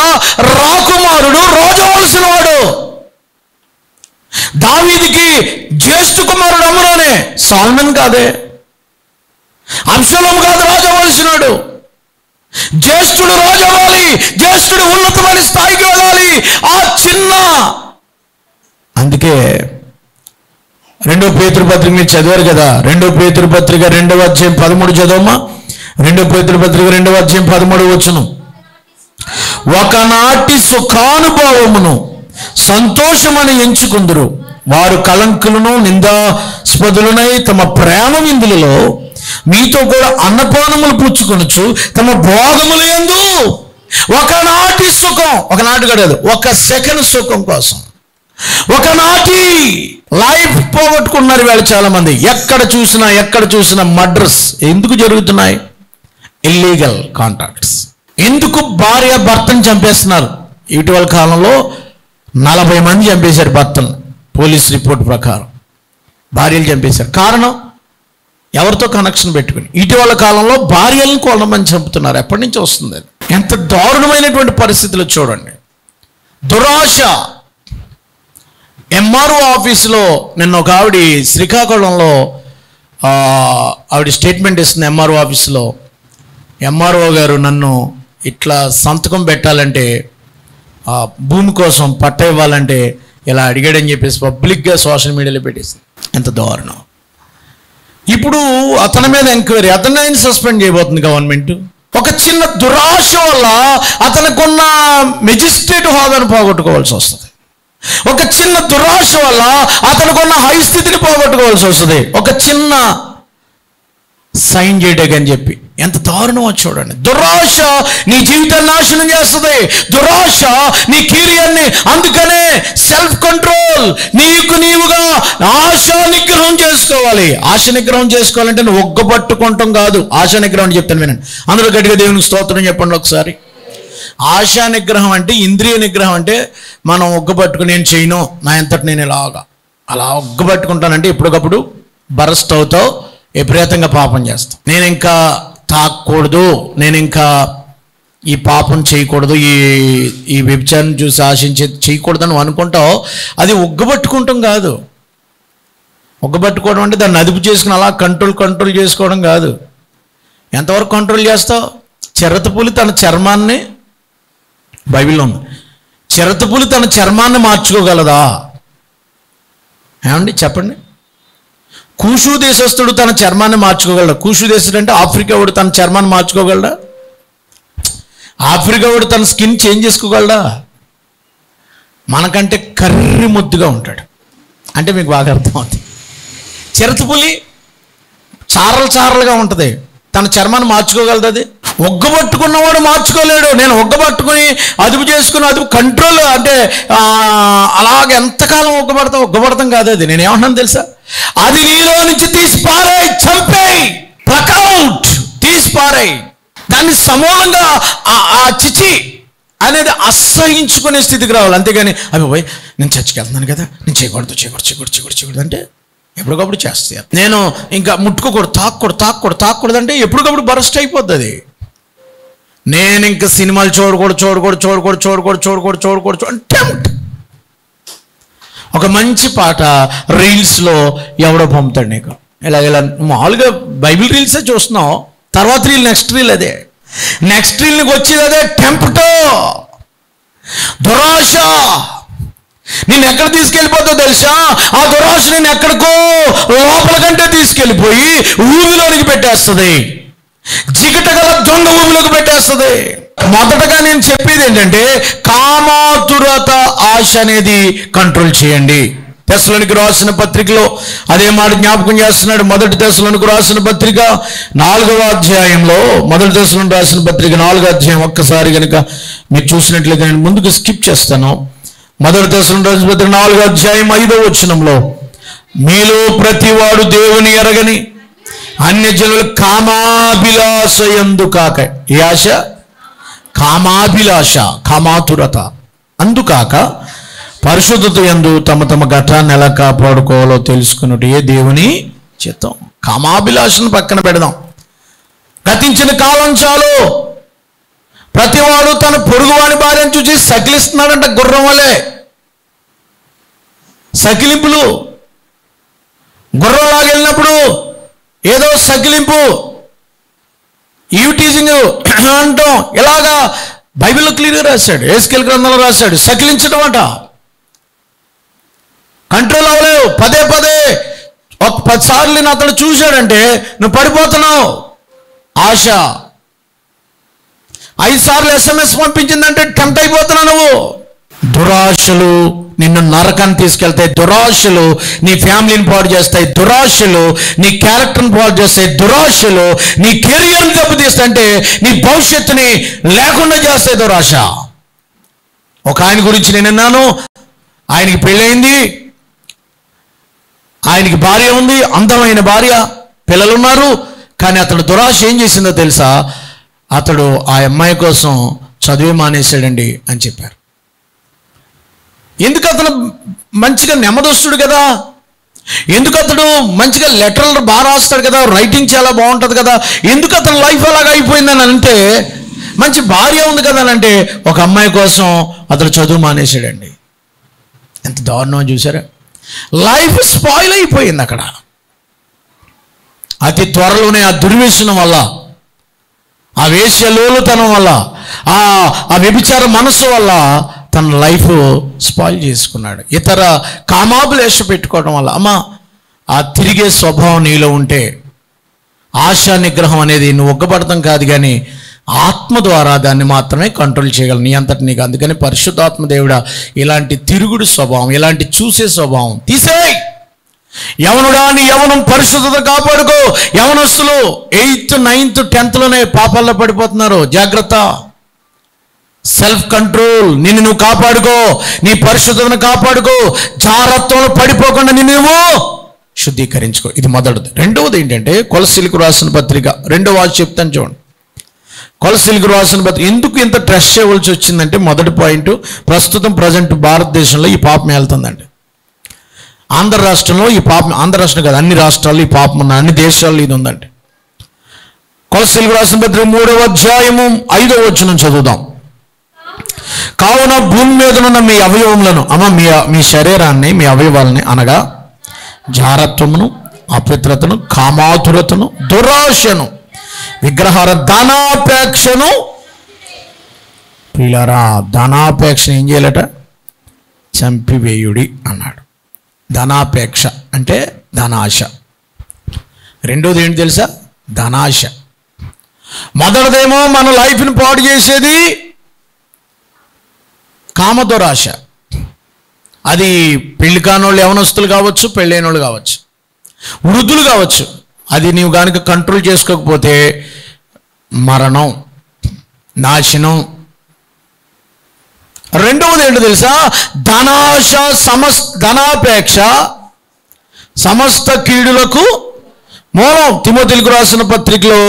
Speaker 1: రాకుమారుడు రోజవలసిన వాడు. దావీదుకి జ్యేష్ఠ కుమారుడు అమ్నోనే, సాల్మన్ కాదే. అబ్షాలోము కాదు రాజవలసినాడు. జ్యేష్ఠుడు రాజవ్వాలి, జ్యేష్ఠుడు ఉన్నతమైన స్థాయికి వెళ్ళాలి. ఆ చిన్న, అందుకే 2 పేతురు పత్రిక మీరు చదివారు కదా. 2 పేతురు పత్రిక 2వ అధ్యాయం 13 చదవమ్మా. 2 పేతురు పత్రిక 2వ అధ్యాయం 13 వచనం. ఒకనాటి సుఖానుభవమును సంతోషమని ఎంచుకుందురు, వారు కళంకులను నిందాస్పదులనై తమ ప్రేమ విందులలో మీతో కూడా అన్నపానములు పుచ్చుకొనొచ్చు తమ భోగములు యందు ఒకనాటి సుఖం, ఒకనాటి కాదు, ఒక సెకండ్ సుఖం కోసం ఒకనాటి లైఫ్ పోగొట్టుకున్నారు వీళ్ళు చాలా మంది. ఎక్కడ చూసినా మర్డర్స్ ఎందుకు జరుగుతున్నాయి? Illegal contacts. ఎందుకు భార్య భర్తను చంపేస్తున్నారు? ఇటీవల కాలంలో 40 మంది చంపేశారు భర్తను, పోలీస్ రిపోర్ట్ ప్రకారం భార్యలు చంపేశారు. కారణం ఎవరితో కనెక్షన్ పెట్టుకుని. ఇటీవల కాలంలో భార్యలను కొంతమంది చంపుతున్నారు. ఎప్పటి నుంచి వస్తుంది? ఎంత దారుణమైనటువంటి పరిస్థితులు చూడండి. దురాశ. ఎంఆర్ఓ ఆఫీసులో నిన్న ఒక ఆవిడ శ్రీకాకుళంలో ఆవిడ స్టేట్మెంట్ ఇస్తుంది ఎంఆర్ఓ ఆఫీసులో. ఎంఆర్ఓ గారు నన్ను ఇట్లా సంతకం పెట్టాలంటే, భూమి కోసం పట్ట ఇవ్వాలంటే ఇలా అడిగాడని చెప్పేసి పబ్లిక్గా సోషల్ మీడియాలో పెట్టేసింది. ఎంత దారుణం. ఇప్పుడు అతని మీద ఎంక్వైరీ, అతన్ని సస్పెండ్ చేయబోతుంది గవర్నమెంట్. ఒక చిన్న దురాశ వల్ల అతనికున్న మెజిస్ట్రేట్ హోదాను పోగొట్టుకోవాల్సి వస్తుంది. ఒక చిన్న దురాశ వల్ల అతనికున్న హై స్థితిని పోగొట్టుకోవాల్సి వస్తుంది. ఒక చిన్న సైన్ చేయడానికి చెప్పి. ఎంత దారుణమో చూడండి. దురాశ నీ జీవితాన్ని నాశనం చేస్తుంది. దురాశ నీ కెరియర్ని. అందుకనే సెల్ఫ్ కంట్రోల్, నీవుగా ఆశ నిగ్రహం చేసుకోవాలి. ఆశ నిగ్రహం చేసుకోవాలంటే నువ్వు ఒగ్గబట్టుకుంటాం కాదు. ఆశ నిగ్రహం అని చెప్తాను వినండి. అందులో గట్టిగా దేవునికి స్తోత్రం చెప్పండి ఒకసారి. ఆశా నిగ్రహం అంటే, ఇంద్రియ నిగ్రహం అంటే మనం ఒగ్గబట్టుకుని నేను చేయను, నా ఎంతటి నేను అలా ఒగ్గబట్టుకుంటానంటే ఎప్పటికప్పుడు బరస్ట్ అవుతావు, విపరీతంగా పాపం చేస్తావు. నేను ఇంకా తాకూడదు, నేను ఇంకా ఈ పాపం చేయకూడదు, ఈ వ్యభిచారం చూసి ఆశించి చేయకూడదని నువ్వు అనుకుంటావు. అది ఒగ్గబట్టుకుంటాం కాదు. ఒగ్గబట్టుకోవడం అంటే దాన్ని అదుపు చేసుకుని అలా కంట్రోల్ చేసుకోవడం కాదు. ఎంతవరకు కంట్రోల్ చేస్తావు? చిరతపులి తన చర్మాన్ని, బైబిల్లో ఉంది, చిరతపులి తన చర్మాన్ని మార్చుకోగలదా? ఏమండి చెప్పండి. కూషు దేశస్థుడు తన చర్మాన్ని మార్చుకోగలడా? కూషు దేశస్థుడు అంటే ఆఫ్రికా వాడు తన చర్మాన్ని మార్చుకోగలడా? ఆఫ్రికా వాడు తన స్కిన్ చేంజ్ చేసుకోగలడా? మనకంటే కర్రి ముద్దుగా ఉంటాడు. అంటే మీకు బాగా అర్థమవుతుంది. చిరతపులి చారలుగా ఉంటుంది, తన చర్మాన్ని మార్చుకోగలదు. అది ఒగ్గబట్టుకున్నవాడు మార్చుకోలేడు. నేను ఒగ్గబట్టుకుని అదుపు చేసుకుని అదుపు కంట్రోల్ అంటే అలాగే ఎంతకాలం ఒగ్గబడతాం కాదు. అది నేను ఏమంటున్నాను తెలుసా? అది నీలో నుంచి తీసి పారేయ్, చంపేయి, ప్లకౌట్, తీసి పారేయ్. దాన్ని సమూలంగా ఆ చిచి అనేది అసహించుకునే స్థితికి రావాలి. అంతేగాని అవి పోయి నేను చర్చికి వెళ్తున్నాను కదా, నేను చేయకూడదు అంటే ఎప్పటికప్పుడు చేస్తాను. నేను ఇంకా ముట్టుకోకూడదు, తాకూడదు అంటే ఎప్పటికప్పుడు బరస్ట్ అయిపోద్ది. నేను ఇంకా సినిమాలు చూడకూడదు అంటే ఒక మంచి పాట రీల్స్లో ఎవడో పంపుతాడు నీకు, ఇలా మామూలుగా బైబిల్ రీల్సే చూస్తున్నావు. తర్వాత రీల్, నెక్స్ట్ రీల్ అదే, నెక్స్ట్ రీల్ నీకు వచ్చేది అదే. టెంప్టో, దురాశ. నిన్ను ఎక్కడ తీసుకెళ్ళిపోతుందో తెలుసా? ఆ దురాశ నిన్ను ఎక్కడికో లోపల కంటే తీసుకెళ్ళిపోయి ఊబిలోనికి పెట్టేస్తుంది, జిగటగల దొంగ ఊబిలోకి పెట్టేస్తుంది. మొదటగా నేను చెప్పేది ఏంటంటే, కామాతురత ఆశ అనేది కంట్రోల్ చేయండి. తెస్సలోనికి రాసిన పత్రికలో అదే మాట జ్ఞాపకం చేస్తున్నాడు. మొదటి తెస్సలోనికి రాసిన పత్రిక 4వ అధ్యాయంలో, మొదటి తెస్సలోనికి రాసిన పత్రిక 4వ అధ్యాయం ఒక్కసారి కనుక మీరు చూసినట్లయితే, నేను ముందుకు స్కిప్ చేస్తాను. మొదటి తెస్సలోనికి రాసిన పత్రిక 4వ అధ్యాయం 5వ వచనంలో, మీలో ప్రతివాడు దేవుని ఎరగని అన్యజనుల కామాభిలాష యందు కాక, ఈ ఆశ కామాభిలాష, కామాతురత అందుకాక పరిశుద్ధత యందు తమ తమ ఘటాన్ని ఎలా కాపాడుకోవాలో తెలుసుకున్నట్టు ఏ దేవుని చిత్తం. కామాభిలాషను పక్కన పెడదాం. గతించిన కాలం చాలు. ప్రతివాడు తన పొరుగువాని భార్యను చూసి సకిలిస్తున్నాడంట, గుర్రం వలె సకిలింపులు. గుర్రంలాగా వెళ్ళినప్పుడు ఏదో సకిలింపు, ఈవిటీజింగ్ అంటాం. ఇలాగా బైబిల్లో క్లియర్గా రాశాడు, ఎహెజ్కేలు గ్రంథంలో రాశాడు. సకిలించడం అంట, కంట్రోల్ అవ్వలేవు. పదే పదే ఒక 10 సార్లు నేను అతను చూశాడంటే నువ్వు పడిపోతున్నావు. ఆశ 5 సార్లు SMS పంపించిందంటే టెంప్ట్ అయిపోతున్నావు నువ్వు. దురాశలు నిన్ను నరకాన్ని తీసుకెళ్తాయి. దురాశలు నీ ఫ్యామిలీని పాడు చేస్తాయి. దురాశలు నీ క్యారెక్టర్ని పాడు చేస్తాయి. దురాశలు నీ కెరియర్ని దెబ్బతీస్తాయి, అంటే నీ భవిష్యత్తుని లేకుండా చేస్తాయి దురాశ. ఒక ఆయన గురించి నేను విన్నాను. ఆయనకి పెళ్ళయింది, ఆయనకి భార్య ఉంది, అందమైన భార్య, పిల్లలున్నారు. కానీ అతడు దురాశ ఏం చేసిందో తెలుసా? అతడు ఆ అమ్మాయి కోసం చదివే మానేశాడండి అని చెప్పారు. ఎందుకు? అతను మంచిగా నెమ్మదస్తుడు కదా, ఎందుకు అతడు మంచిగా లెటర్లు బాగా రాస్తాడు కదా, రైటింగ్ చాలా బాగుంటుంది కదా, ఎందుకు అతని లైఫ్ అలాగా అయిపోయిందని అంటే, మంచి భార్య ఉంది కదా అని అంటే, ఒక అమ్మాయి కోసం అతడు చదువు మానేశాడండి. ఎంత దారుణం చూసారా? లైఫ్ స్పాయిల్ అయిపోయింది అక్కడ. అతి త్వరలోనే ఆ దుర్వ్యసనం వల్ల, ఆ వేశ్యలోలుతనం వల్ల, ఆ వ్యభిచార మనస్సు వల్ల తన లైఫ్ స్పాయిల్ చేసుకున్నాడు. ఇతర కామాభిలాష పెట్టుకోవడం వల్ల. అమ్మ, ఆ తిరిగే స్వభావం నీలో ఉంటే, ఆశా నిగ్రహం అనేది నువ్వు ఒగ్గపడతాం కాదు, కానీ ఆత్మ ద్వారా దాన్ని మాత్రమే కంట్రోల్ చేయగలరు నీ అంతటి నీకు. అందుకని పరిశుద్ధాత్మ దేవుడా, ఇలాంటి తిరుగుడు స్వభావం, ఇలాంటి చూసే స్వభావం తీసేయ్. యవనుడా, నీ యవనం పరిశుద్ధత కాపాడుకో. యవనస్తులు 8th 9th 10thలోనే పాపాల్లో పడిపోతున్నారు. జాగ్రత్త. Self control. నిన్ను నువ్వు కాపాడుకో, నీ పరిశుద్ధతను కాపాడుకో, జారత్వంలో పడిపోకుండా నిన్ను నువ్వు శుద్ధీకరించుకో. ఇది మొదటిది. రెండవది ఏంటంటే, కొలసీలకు రాసిన పత్రిక 2వ వాక్యం చెప్తాను చూడండి. కొలసీలకు రాసిన పత్రిక ఎందుకు ఇంత ట్రస్ట్ చేయవలసి వచ్చిందంటే, మొదటి పాయింట్, ప్రస్తుతం ప్రజెంట్ భారతదేశంలో ఈ పాపం వెళ్తుందండి. ఆంధ్ర రాష్ట్రంలో ఈ పాపం, ఆంధ్ర రాష్ట్రం కాదు, అన్ని రాష్ట్రాల్లో ఈ పాపం ఉన్న, అన్ని దేశాల్లో ఇది ఉందండి. కొలసీలకు రాసిన పత్రిక 3వ అధ్యాయము 5వ వచనం చదువుదాం. కావున భూమి మీద ఉన్న మీ అవయవములను, మీ శరీరాన్ని, మీ అవయవాలని, అనగా జారత్వమును, అపవిత్రతను, కామాతురతను, దురాశను, విగ్రహార ధనాపేక్షను, ప్రియులారా, ధనాపేక్షను ఏం చేయాలట? చంపివేయుడి అన్నాడు. ధనాపేక్ష అంటే ధనాశ. రెండోది ఏంటి తెలుసా? ధనాశ. మొదటిదేమో మన లైఫ్ని పాడు చేసేది కామదురాశ. అది పెళ్లి కానోళ్ళు, యవనస్తులు కావచ్చు, పెళ్ళైన వాళ్ళు కావచ్చు, వృద్ధులు కావచ్చు. అది నీవు కనుక కంట్రోల్ చేసుకోకపోతే మరణం, నాశనం. రెండవది ఏంటో తెలుసా? ధనాశ, ధనాపేక్ష సమస్త కీడులకు మూలం. తిమోతిలకు రాసిన పత్రికలో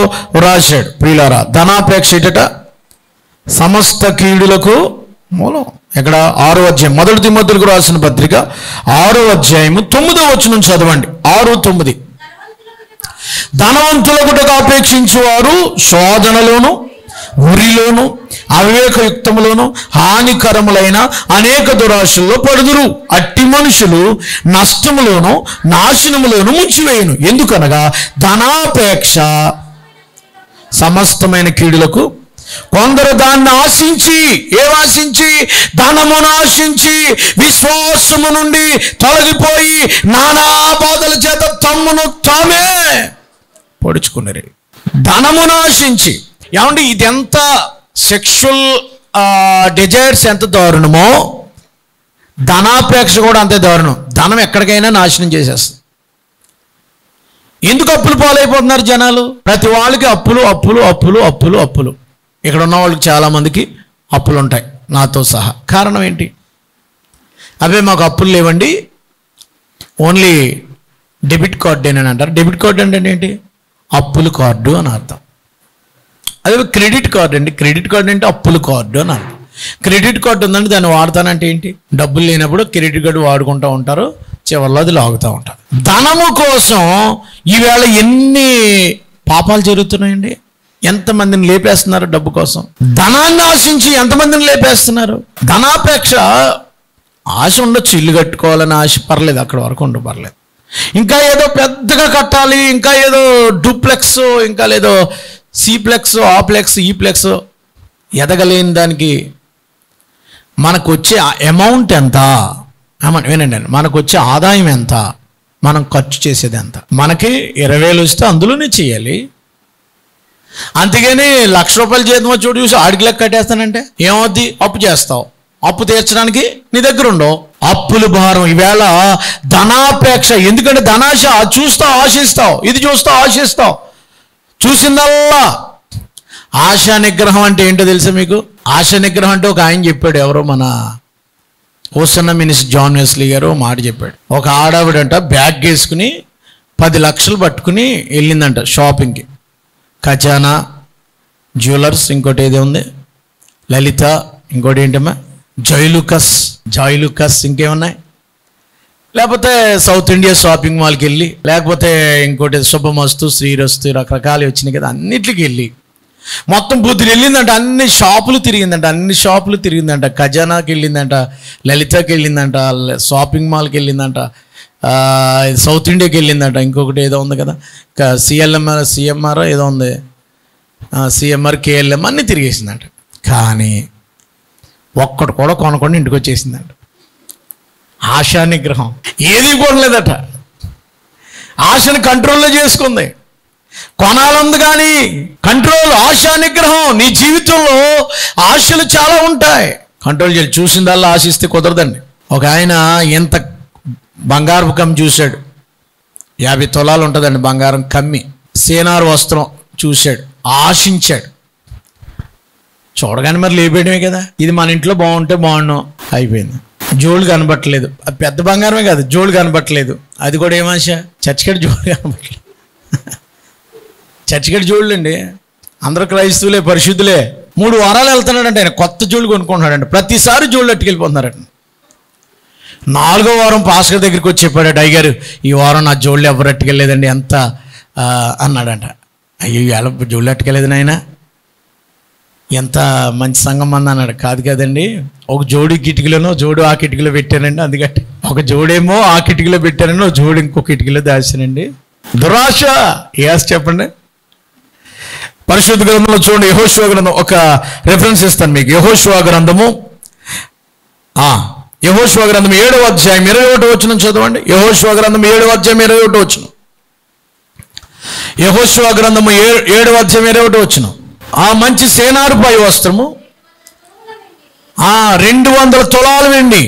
Speaker 1: రాశాడు. ప్రియులారా, ధనాపేక్ష ఏటట? సమస్త కీడులకు మూలం. ఇక్కడ 6వ అధ్యాయం, మొదటి తిమోతిలకు రాసిన పత్రిక 6వ అధ్యాయము 9వ వచనం చదవండి. 6-9. ధనవంతులకుట అపేక్షించువారు శోధనలోను, ఉరిలోను, అవివేకయుక్తములోను, హానికరములైన అనేక దురాశల్లో పడుదురు. అట్టి మనుషులు నష్టములోను, నాశనములోను ముంచివేయును. ఎందుకనగా ధనాపేక్ష సమస్తమైన కీడులకు కొందరు దాన్ని ఆశించి, ఏమాశించి? ధనమును ఆశించి విశ్వాసము నుండి తొలగిపోయి నానా బాధల చేత తమ్మును తామే పొడుచుకున్నారు. ధనమును ఆశించి. ఏమంటే ఇదెంత సెక్షువల్ డిజైర్స్ ఎంత దారుణమో, ధనాపేక్ష కూడా అంతే దారుణం. ధనం ఎక్కడికైనా నాశనం చేసేస్తుంది. ఎందుకు అప్పులు పాలైపోతున్నారు జనాలు? ప్రతి వాళ్ళకి అప్పులు అప్పులు అప్పులు అప్పులు అప్పులు. ఇక్కడ ఉన్న వాళ్ళకి చాలామందికి అప్పులు ఉంటాయి, నాతో సహా. కారణం ఏంటి? అవే మాకు అప్పులు లేవండి, ఓన్లీ డెబిట్ కార్డు అని అంటారు. డెబిట్ కార్డు అంటే ఏంటి? అప్పులు కార్డు అని అర్థం. అదే క్రెడిట్ కార్డు అండి. క్రెడిట్ కార్డు అంటే అప్పులు కార్డు అని అర్థం. క్రెడిట్ కార్డు ఉందంటే దాన్ని వాడతానంటే ఏంటి? డబ్బులు లేనప్పుడు క్రెడిట్ కార్డు వాడుకుంటూ ఉంటారు, చివరిలో అది లాగుతూ ఉంటారు. ధనము కోసం ఈవేళ ఎన్ని పాపాలు జరుగుతున్నాయండి. ఎంతమందిని లేపేస్తున్నారు డబ్బు కోసం. ధనాన్ని ఆశించి ఎంతమందిని లేపేస్తున్నారు. ధనాపేక్ష. ఆశ ఉండొచ్చు, ఇల్లు కట్టుకోవాలని ఆశ, పర్లేదు, అక్కడ వరకు ఉండు, పర్లేదు. ఇంకా ఏదో పెద్దగా కట్టాలి, ఇంకా ఏదో డూప్లెక్స్, ఇంకా లేదో సిప్లెక్స్, ఆప్లెక్స్, ఈప్లెక్స్. ఎదగలేని దానికి మనకు వచ్చే అమౌంట్ ఎంత? వినండి, మనకు వచ్చే ఆదాయం ఎంత, మనం ఖర్చు చేసేది ఎంత? మనకి 20,000 వస్తే అందులోనే చేయాలి. అంతేగాని ₹1,00,000 జీతం చోటు చూసి ఆడికి లెక్క కట్టేస్తానంటే ఏమవుద్ది? అప్పు చేస్తావు. అప్పు తీర్చడానికి నీ దగ్గర ఉండవు. అప్పులు భారం. ఈవేళ ధనాపేక్ష. ఎందుకంటే ధనాశ. చూస్తావు, ఆశిస్తావు, ఇది చూస్తావు, ఆశిస్తావు, చూసిందల్లా. ఆశా నిగ్రహం అంటే ఏంటో తెలుసా మీకు? ఆశా నిగ్రహం అంటే ఒక ఆయన చెప్పాడు, ఎవరో మన హోసన్న మినిస్టర్ జాన్ వెస్లీ గారు మాట చెప్పాడు. ఒక ఆడావిడంట బ్యాగ్ వేసుకుని 10 లక్షలు పట్టుకుని వెళ్ళిందంట షాపింగ్కి. ఖజానా, జ్యువెలర్స్, ఇంకోటి ఏదో ఉంది, లలిత, ఇంకోటి ఏంటమ్మా, జాయ్లుకస్, ఇంకేమున్నాయి, లేకపోతే సౌత్ ఇండియా షాపింగ్ మాల్కి వెళ్ళి, లేకపోతే ఇంకోటి శుభమస్తు, శ్రీరస్తు, రకరకాలు వచ్చినాయి కదా, అన్నిటికి వెళ్ళి మొత్తం బుద్ధిని వెళ్ళిందంట. అన్ని షాపులు తిరిగిందంట. ఖజానాకి వెళ్ళిందంట, లలితకి వెళ్ళిందంట, షాపింగ్ మాల్కి వెళ్ళిందంట, సౌత్ ఇండియాకి వెళ్ళిందంట. ఇంకొకటి ఏదో ఉంది కదా, సిఎంఆర్ ఏదో ఉంది, సిఎంఆర్, కేఎల్ఎం అన్నీ తిరిగేసిందంట. కానీ ఒక్కటి కూడా కొనకుండా ఇంటికి వచ్చేసిందంట. ఆశా నిగ్రహం. ఏది కొనలేదట. ఆశని కంట్రోల్లో చేసుకుంది. కొనాలంది కానీ కంట్రోల్. ఆశా నిగ్రహం. నీ జీవితంలో ఆశలు చాలా ఉంటాయి, కంట్రోల్ చేయాలి. చూసిందల్లా ఆశిస్తే కుదరదండి. ఒక ఆయన ఎంత బంగారపు కమ్మి చూశాడు. 50 తులాలు ఉంటుందండి బంగారం కమ్మి. సేనారు వస్త్రం చూశాడు, ఆశించాడు. చూడగానే మరి లేపేయడమే కదా. ఇది మన ఇంట్లో బాగుంటే బాగున్నాం, అయిపోయింది. జోళ్ళు కనబట్టలేదు. అది పెద్ద బంగారమే కాదు, జోళ్ళు కనబట్టలేదు. అది కూడా ఏమాశ? చర్చికటి జోళ్ళు కనబట్టలేదు. చర్చికటి జోళ్ళు అండి. అందరూ క్రైస్తవులే, పరిశుద్ధులే. 3 వారాలు వెళ్తున్నాడంటే ఆయన కొత్త జోళ్ళు కొనుక్కుంటున్నాడంట. ప్రతిసారి జోళ్ళు అట్టుకెళ్ళిపోతున్నారట. 4వ వారం పాస్టర్ దగ్గరికి వచ్చి చెప్పాడట, అయ్యారు ఈ వారం నా జోళ్ళు ఎవరు అట్టుకెళ్ళలేదండి ఎంత అన్నాడంట. అయ్యో ఎలా జోళ్ళు అట్టుకెళ్ళలేదు నాయన, ఎంత మంచి సంఘం మంది అన్నాడు. కాదు కదండి, ఒక జోడు కిటికీలోనో జోడు ఆ కిటికీలో పెట్టానండి. అందుకంటే ఒక జోడేమో ఆ కిటికీలో పెట్టానండి, ఒక జోడు ఇంకో కిటికీలో దాచానండి. దురాశ. ఏ ఆశ చెప్పండి? పరిశుద్ధ గ్రంథంలో చూడండి, యెహోషువ గ్రంథం, ఒక రెఫరెన్స్ ఇస్తాను మీకు. యెహోషువ గ్రంథము 7వ అధ్యాయం 21వ వచనం చదవండి. యెహోషువ గ్రంథం 7వ అధ్యాయం 21వ వచనం. యెహోషువ గ్రంథము 7వ అధ్యాయం 21వ వచనం. ఆ మంచి సేనారు పై వస్త్రము, 200 తులాలు వెండి,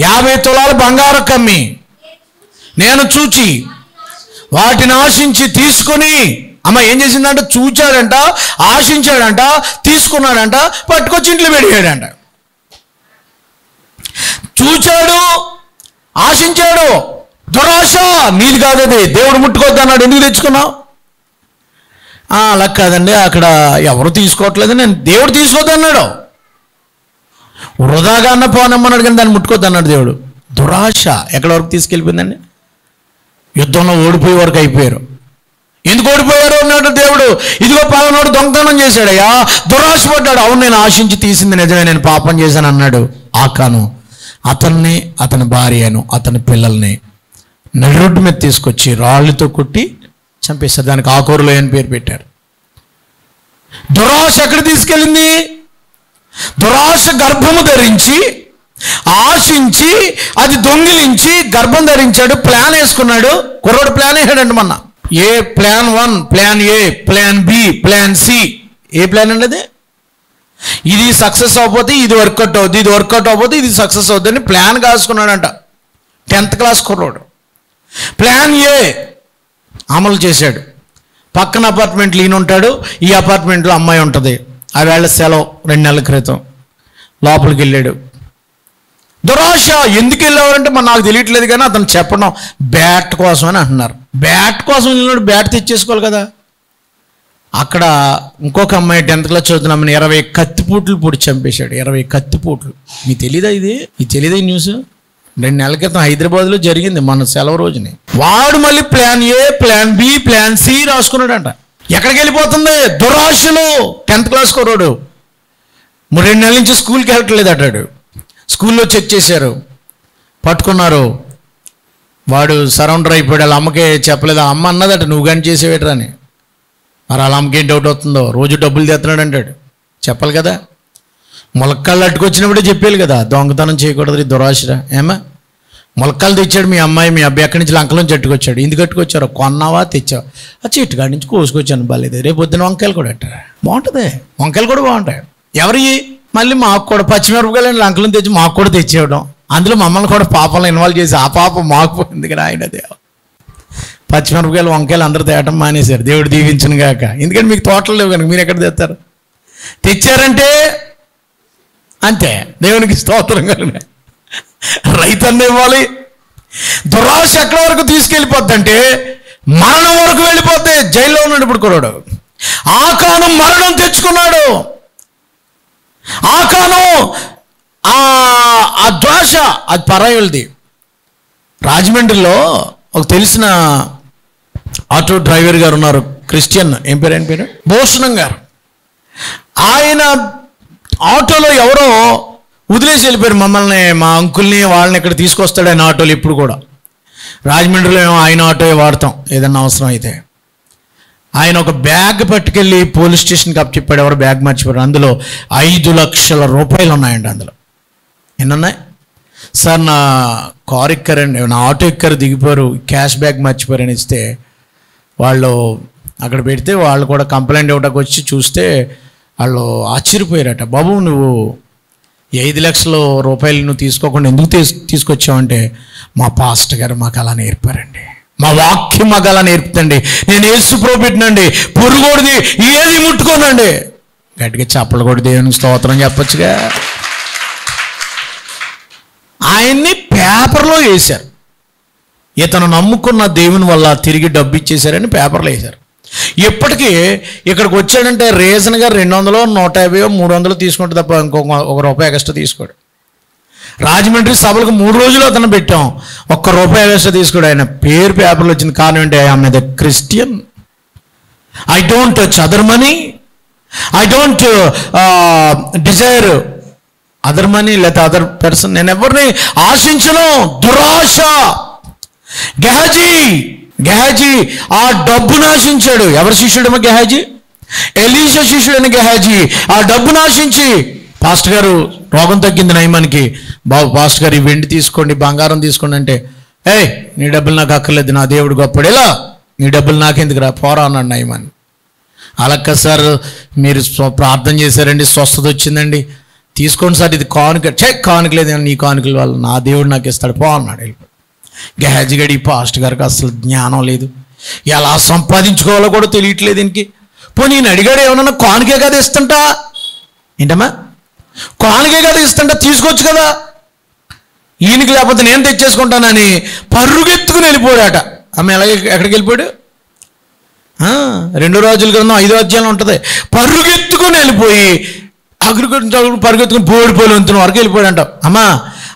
Speaker 1: 50 తులాలు బంగారు కమ్మి నేను చూచి వాటిని ఆశించి తీసుకుని. అమ్మ ఏం చేసిందంట? చూచాడంట, ఆశించాడంట, తీసుకున్నాడంట, పట్టుకొచ్చి ఇంట్లో పెడిగాడంట. చూచాడు, ఆశించాడు. దురాశ. నీది కాదు అది, దేవుడు ముట్టుకోవద్దు అన్నాడు. ఎందుకు తెచ్చుకున్నావు? అలా కాదండి, అక్కడ ఎవరు తీసుకోవట్లేదు, నేను దేవుడు తీసుకోవద్దు అన్నాడు. వృధాగా అన్న పోనమ్మన్నాడు, కానీ దాన్ని ముట్టుకోవద్దు అన్నాడు దేవుడు. దురాశ ఎక్కడి వరకు తీసుకెళ్ళిపోయిందండి? యుద్ధంలో ఓడిపోయే వరకు అయిపోయారు. ఎందుకు ఓడిపోయారు అన్నాడు దేవుడు. ఇదిగో పలానాడు దొంగతనం చేశాడయ్యా, దురాశ పడ్డాడు. అవును, నేను ఆశించి తీసింది నిజమే, నేను పాపం చేశాను అన్నాడు. ఆకాను అతన్ని, అతని భార్యను, అతని పిల్లల్ని నడిరోడ్డు మీద తీసుకొచ్చి రాళ్ళతో కొట్టి చంపేశారు. దానికి ఆకూరలో అని పేరు పెట్టారు. దురాశ ఎక్కడ తీసుకెళ్ళింది? దురాశ గర్భము ధరించి ఆశించి అది దొంగిలించి గర్భం ధరించాడు, ప్లాన్ వేసుకున్నాడు. కుర్రోడు ప్లాన్ వేసాడండి మొన్న. Plan 1, plan A, plan B, plan C. A plan అండి అది? ఇది సక్సెస్ అవ్వకపోతే ఇది వర్కౌట్ అవుద్ది, ఇది వర్కౌట్ అవ్వకపోతే ఇది సక్సెస్ అవుద్ది అని ప్లాన్ కాసుకున్నాడంట 10th క్లాస్ కుర్రోడు. ప్లాన్ ఏ అమలు చేశాడు. పక్కన అపార్ట్మెంట్లో ఈయన ఉంటాడు, ఈ అపార్ట్మెంట్లో అమ్మాయి ఉంటుంది. ఆ వేళ సెలవు 2 నెలల క్రితం. లోపలికి వెళ్ళాడు. దురాశ. ఎందుకు వెళ్ళేవారంటే మరి నాకు తెలియట్లేదు, కానీ అతను చెప్పడం బ్యాట్ కోసం అని అంటున్నారు. బ్యాట్ కోసం వెళ్ళినాడు, బ్యాట్ తెచ్చేసుకోవాలి కదా. అక్కడ ఇంకొక అమ్మాయి 10th క్లాస్ చదువుతున్నామని 20 కత్తిపోట్లు పొడి చంపేశాడు. 20 కత్తిపోట్లు. మీకు తెలీదా ఇది? తెలీదా ఈ న్యూస్? 2 నెలల క్రితం హైదరాబాద్లో జరిగింది, మన సెలవు రోజుని. వాడు మళ్ళీ plan A, plan B, plan C రాసుకున్నాడంట. ఎక్కడికి వెళ్ళిపోతుంది? దురాశలో. 10th క్లాస్ కుర్రోడు 2 నెలల నుంచి స్కూల్కి వెళ్ళట్లేదు అటాడు. స్కూల్లో చెక్ చేశారు, పట్టుకున్నారు. వాడు సరౌండర్ అయిపోయాడు. వాళ్ళ అమ్మకే చెప్పలేదు. అమ్మ అన్నదట నువ్వు కానీ చేసేవేట్రా అని. మరి వాళ్ళ అమ్మకి ఏం డౌట్ అవుతుందో, రోజు డబ్బులు తెస్తున్నాడు అంటాడు. చెప్పాలి కదా. ములక్కాళ్ళు అట్టుకొచ్చినప్పుడే చెప్పేయాలి కదా, దొంగతనం చేయకూడదు దురాశరా. ఏమా ములక్కాళ్ళు తెచ్చాడు మీ అమ్మాయి, మీ అబ్బాయి ఎక్కడి నుంచి లంకలోంచి అట్టుకొచ్చాడు. ఎందుకు అట్టుకొచ్చారో, కొన్నావా తెచ్చావు? ఆ చెట్టుకాడి నుంచి కోసుకొచ్చాను. బాలేదు. రేపు పొద్దున వంకాయలు కూడా అట్టారా, బాగుంటుంది. వంకాయలు కూడా బాగుంటాయి. ఎవరి మళ్ళీ మాకు కూడా పచ్చిమిరపకాయలు లంకలను తెచ్చి మాకు కూడా తెచ్చేయడం, అందులో మమ్మల్ని కూడా పాపంలో ఇన్వాల్వ్ చేసి ఆ పాపం మాకు పోయింది కదా. ఆయన పచ్చిమిరపకాయలు వంకాయలు అందరూ తేయటం మానేశారు. దేవుడు దీవించను గాక. ఎందుకంటే మీకు తోటలు లేవు కనుక మీరు ఎక్కడ తెస్తారు? తెచ్చారంటే అంతే. దేవునికి స్తోత్రం కనుక రైతన్న ఇవ్వాలి. దురాశ ఎక్కడి వరకు తీసుకెళ్ళిపోద్దంటే మరణం వరకు వెళ్ళిపోతే. జైల్లో ఉన్నాడు ఇప్పుడు కుర్రాడు. ఆకాను మరణం తెచ్చుకున్నాడు. ఆకాను ఆ ద్వేష అది పరాయులది. రాజమండ్రిలో ఒక తెలిసిన ఆటో డ్రైవర్ గారు ఉన్నారు, క్రిస్టియన్. ఏం పేరు? భూషణం గారు. ఆయన ఆటోలో ఎవరో వదిలేసి వెళ్ళిపోయారు మమ్మల్ని, మా అంకుల్ని, వాళ్ళని ఇక్కడ తీసుకొస్తాడు ఆయన ఆటోలు. ఇప్పుడు కూడా రాజమండ్రిలో ఏమో ఆయన ఆటోయే వాడతాం ఏదన్నా అవసరం అయితే. ఆయన ఒక బ్యాగ్ పట్టుకెళ్ళి పోలీస్ స్టేషన్కి అప్పచెప్పాడు. ఎవరు బ్యాగ్ మర్చిపోయారు. అందులో 5 లక్షల రూపాయలు ఉన్నాయండి. అందులో ఎన్నున్నాయి? సార్ నా కారు ఎక్కారండి, నా ఆటో ఎక్కారు, దిగిపోయారు, క్యాష్ బ్యాగ్ మర్చిపోయారని ఇస్తే వాళ్ళు అక్కడ పెడితే వాళ్ళు కూడా కంప్లైంట్ ఇవ్వడానికి వచ్చి చూస్తే వాళ్ళు ఆశ్చర్యపోయారట. బాబు నువ్వు 5 లక్షల రూపాయలు నువ్వు తీసుకోకుండా ఎందుకు తీసుకొచ్చావంటే మా పాస్టర్ గారు మాకు అలా నేర్పారండి, మా వాక్యం మాకు అలా నేర్పుతండి, నేను యేసు ప్రభువు పెట్టినండి, పొరుగోడిది ఏది ముట్టుకోనండి. గట్టిగా చప్పలు కూడా దేవునికి స్తోత్రం చెప్పొచ్చుగా. ఆయన్ని పేపర్లో వేశారు. ఇతను నమ్ముకున్న దేవుని వల్ల తిరిగి డబ్బు ఇచ్చేశారని పేపర్లో వేశారు. ఇప్పటికీ ఇక్కడికి వచ్చాడంటే రీజన్గా 200, 150, 300 తీసుకుంటే తప్ప ఇంకొక ₹1 ఎక్స్ట్రా తీసుకోడు. రాజమండ్రి సభలకు 3 రోజులు అతను పెట్టాం, ₹1 ఎక్స్ట్రా తీసుకోడు. ఆయన పేరు పేపర్లో వచ్చింది. కారణం ఏంటి? I am the Christian, I don't touch other money, I don't desire other money లేదా అదర్ పర్సన్. నేను ఎవరిని ఆశించను. దురాశ. గెహాజీ ఆ డబ్బును ఆశించాడు. ఎవరి శిష్యుడేమో గెహాజీ? ఎలీషా శిష్యుడైన గెహాజీ ఆ డబ్బును ఆశించి, పాస్టర్ గారు రోగం తగ్గింది నయమానికి, బాబు పాస్టర్ గారు ఈ వెండి తీసుకోండి, బంగారం తీసుకోండి అంటే, నీ డబ్బులు నాకు అక్కర్లేదు, నా దేవుడు గొప్పడు, ఇలా నీ డబ్బులు నాకెందుకు రా, పోరా అన్నాడు నయమాన్ని. అలాగ సార్ మీరు ప్రార్థన చేశారండి, స్వస్థత వచ్చిందండి, తీసుకోండి సార్, ఇది కానుక. కానుక లేదు, నీ కానుకల వల్ల నా దేవుడు నాకు ఇస్తాడు, పో అన్నాడు. వెళ్ళిపోయి గెహాజీ గడి పాస్టర్ గారికి అసలు జ్ఞానం లేదు, ఎలా సంపాదించుకోవాలో కూడా తెలియట్లేదు దీనికి. పోనీ నేను అడిగాడు ఏమన్నా, కానుకే కదా ఇస్తుంటా, ఏంటమ్మా కానుకే కదా ఇస్తుంటా, తీసుకోవచ్చు కదా, ఈయనకి లేకపోతే నేను తెచ్చేసుకుంటానని పరుగెత్తుకుని వెళ్ళిపోయాట. ఆమె ఎలాగే ఎక్కడికి వెళ్ళిపోయాడు? 2 రాజుల గ్రంథం 5వ అధ్యాయంలో ఉంటుంది. పరుగెత్తుకుని వెళ్ళిపోయి పరుగెత్తుకుని బోడిపోయి వంతున వరకు వెళ్ళిపోయాడంట. అమ్మా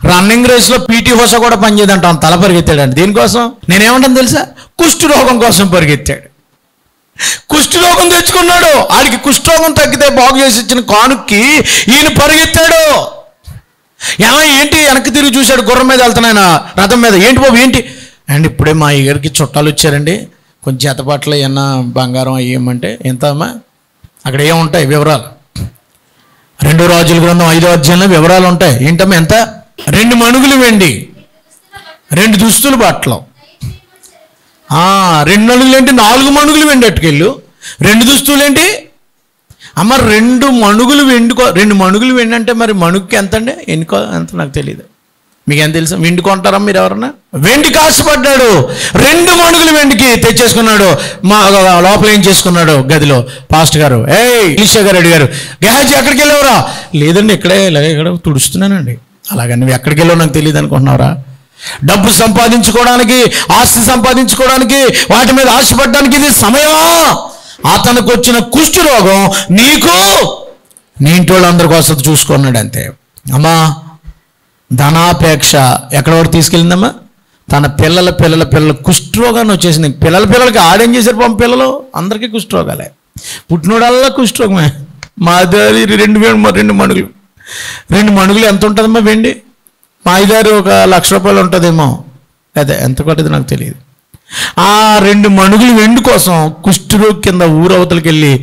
Speaker 1: రన్నింగ్ రేస్లో పీటీ హోసా కూడా పనిచేయదంట, తల పరిగెత్తాడంట. దేనికోసం? నేనేమంటాను తెలుసా? కుష్ఠరోగం కోసం పరిగెత్తాడు. కుష్ఠరోగం తెచ్చుకున్నాడు. ఆడికి కుష్ఠరోగం తగ్గితే బాగు చేసి ఇచ్చిన కానుక్కి ఈయన పరిగెత్తాడు. ఏంటి వెనక్కి తిరిగి చూశాడు, గుర్రం మీద వెళ్తున్నాయన రథం మీద. ఏంటి బాబు ఏంటి అండ్ ఇప్పుడే మా అయ్యగారికి చుట్టాలు వచ్చారండి, కొంచెం చేతపాట్లు ఏమన్నా బంగారం అయ్యమంటే, ఎంత అమ్మా అక్కడ ఏముంటాయి వివరాలు? 2 రాజుల గ్రంథం 5వ అధ్యాయంలో వివరాలు ఉంటాయి. ఏంటమ్మా? ఎంత? 2 మణుగులు వెండి, 2 దుస్తులు బట్టలు. 2 మణుగులు ఏంటి? 4 మణుగులు వెండి అట్టుకెళ్ళు. 2 దుస్తులు ఏంటి అమ్మ? 2 మణుగులు వెండి. 2 మణుగులు వెండి అంటే మరి మణుగుకి ఎంత అండి? ఎన్నికో ఎంత నాకు తెలియదు. మీకు ఎంత తెలుసా? వెండి కొంటారా మీరు ఎవరన్నా? వెండికి ఆశపడ్డాడు, 2 మణుగులు వెండికి తెచ్చేసుకున్నాడు. మా లోపల ఏం చేసుకున్నాడు? గదిలో పాస్టర్ గారు, ఎలీషా గారు అడిగారు, గేహాజీ ఎక్కడికి వెళ్ళావురా? లేదండి ఇక్కడ తుడుస్తున్నానండి. అలాగే నువ్వు ఎక్కడికి వెళ్ళావు నాకు తెలియదు అనుకుంటున్నావురా? డబ్బు సంపాదించుకోవడానికి, ఆస్తి సంపాదించుకోవడానికి, వాటి మీద ఆశపడడానికి ఇది సమయమా? అతనికి వచ్చిన కుష్టి రోగం నీకు, నీ ఇంటి వాళ్ళందరికీ వస్తుంది చూసుకున్నాడు అంతే. అమ్మా, ధనాపేక్ష ఎక్కడ వరకు తీసుకెళ్ళిందమ్మా? తన పిల్లల కుష్ఠరోగాన్ని వచ్చేసింది. పిల్లలకి ఆడేం చేశారు? పిల్లలు అందరికీ కుష్ఠరోగాలే, పుట్టినోడల్లా కుష్ఠరోగమే. మా దారి 2 మణుగులు. 2 మణుగులు ఎంత ఉంటుందమ్మా వెండి? మా ఐదారు ఒక ₹1,00,000 ఉంటుందేమో, అదే ఎంత కొట్టేది నాకు తెలియదు. 2 మణుగులు వెండి కోసం కుష్ఠరోగి కింద ఊరవతలకి వెళ్ళి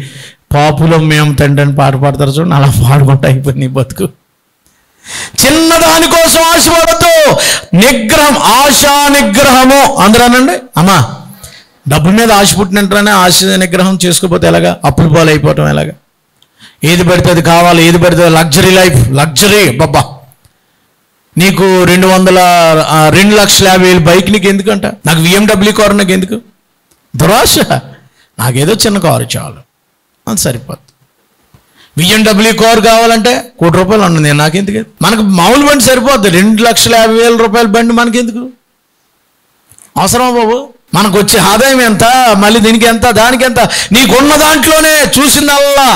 Speaker 1: పాపులం మేము తండ్రి అని పాట పాడతారు చూడండి, అలా పాడుకుంటా అయిపోయింది నీ బతుకు. చిన్నదాని కోసం ఆశపడద్దు. నిగ్రహం, ఆశా నిగ్రహము. అందరానండి అమ్మా, డబ్బు మీద ఆశ పుట్టినంటనే ఆశ నిగ్రహం చేసుకోకపోతే ఎలాగా? అప్పులు పాలు అయిపోవటం ఎలాగా? ఏది పడితే అది కావాలి, ఏది పడితే లగ్జరీ లైఫ్, లగ్జరీ. బాబా, నీకు 2,50,000 బైక్ నీకు ఎందుకంట? నాకు BMW కారు నాకు ఎందుకు? దురాశ. నాకేదో చిన్న కారు చాలు, అది సరిపోద్ది. BMW కారు కావాలంటే ₹1,00,00,000 ఉన్నది, నాకెందుకు? మనకు మామూలు బండి సరిపోద్ది. 2,50,000 బండి మనకెందుకు? అవసరమా బాబు? మనకు వచ్చే ఆదాయం ఎంత, మళ్ళీ దీనికి ఎంత, దానికి ఎంత? నీకున్న దాంట్లోనే చూసిందల్లా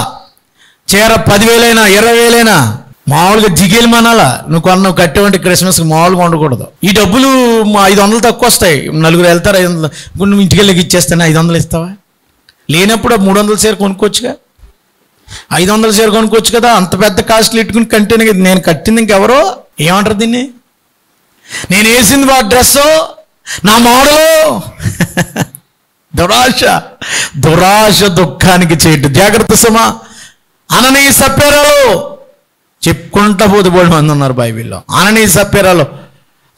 Speaker 1: చీర 10,000 20,000 మామూలుగా జిగేలు మనాలా. నువ్వు కట్టేవంటి క్రిస్మస్కి మామూలుగా ఉండకూడదు. ఈ డబ్బులు 500 తక్కువ వస్తాయి. నలుగురు వెళ్తారు, 500. ఇప్పుడు నువ్వు ఇంటికి వెళ్ళి ఇచ్చేస్తాను, 500 ఇస్తావా? లేనప్పుడు 300 చీర కొనుక్కోవచ్చుగా, 500 చీర కొనుక్కోవచ్చు కదా. అంత పెద్ద కాస్ట్లు ఇట్టుకుని కంటేనే కదా నేను కట్టింది. ఇంకెవరో ఏమంటారు దీన్ని? నేను వేసింది వా డ్రెస్సు, నా మోడలు. దురాశ దుఃఖానికి చేటు. జాగ్రత్త సుమా. అననీయ సప్ఫీరాలు చెప్పుకుంటా పోతే బోల్డ్ మంది ఉన్నారు బైబిల్లో. అననీయ సప్ఫీరాలు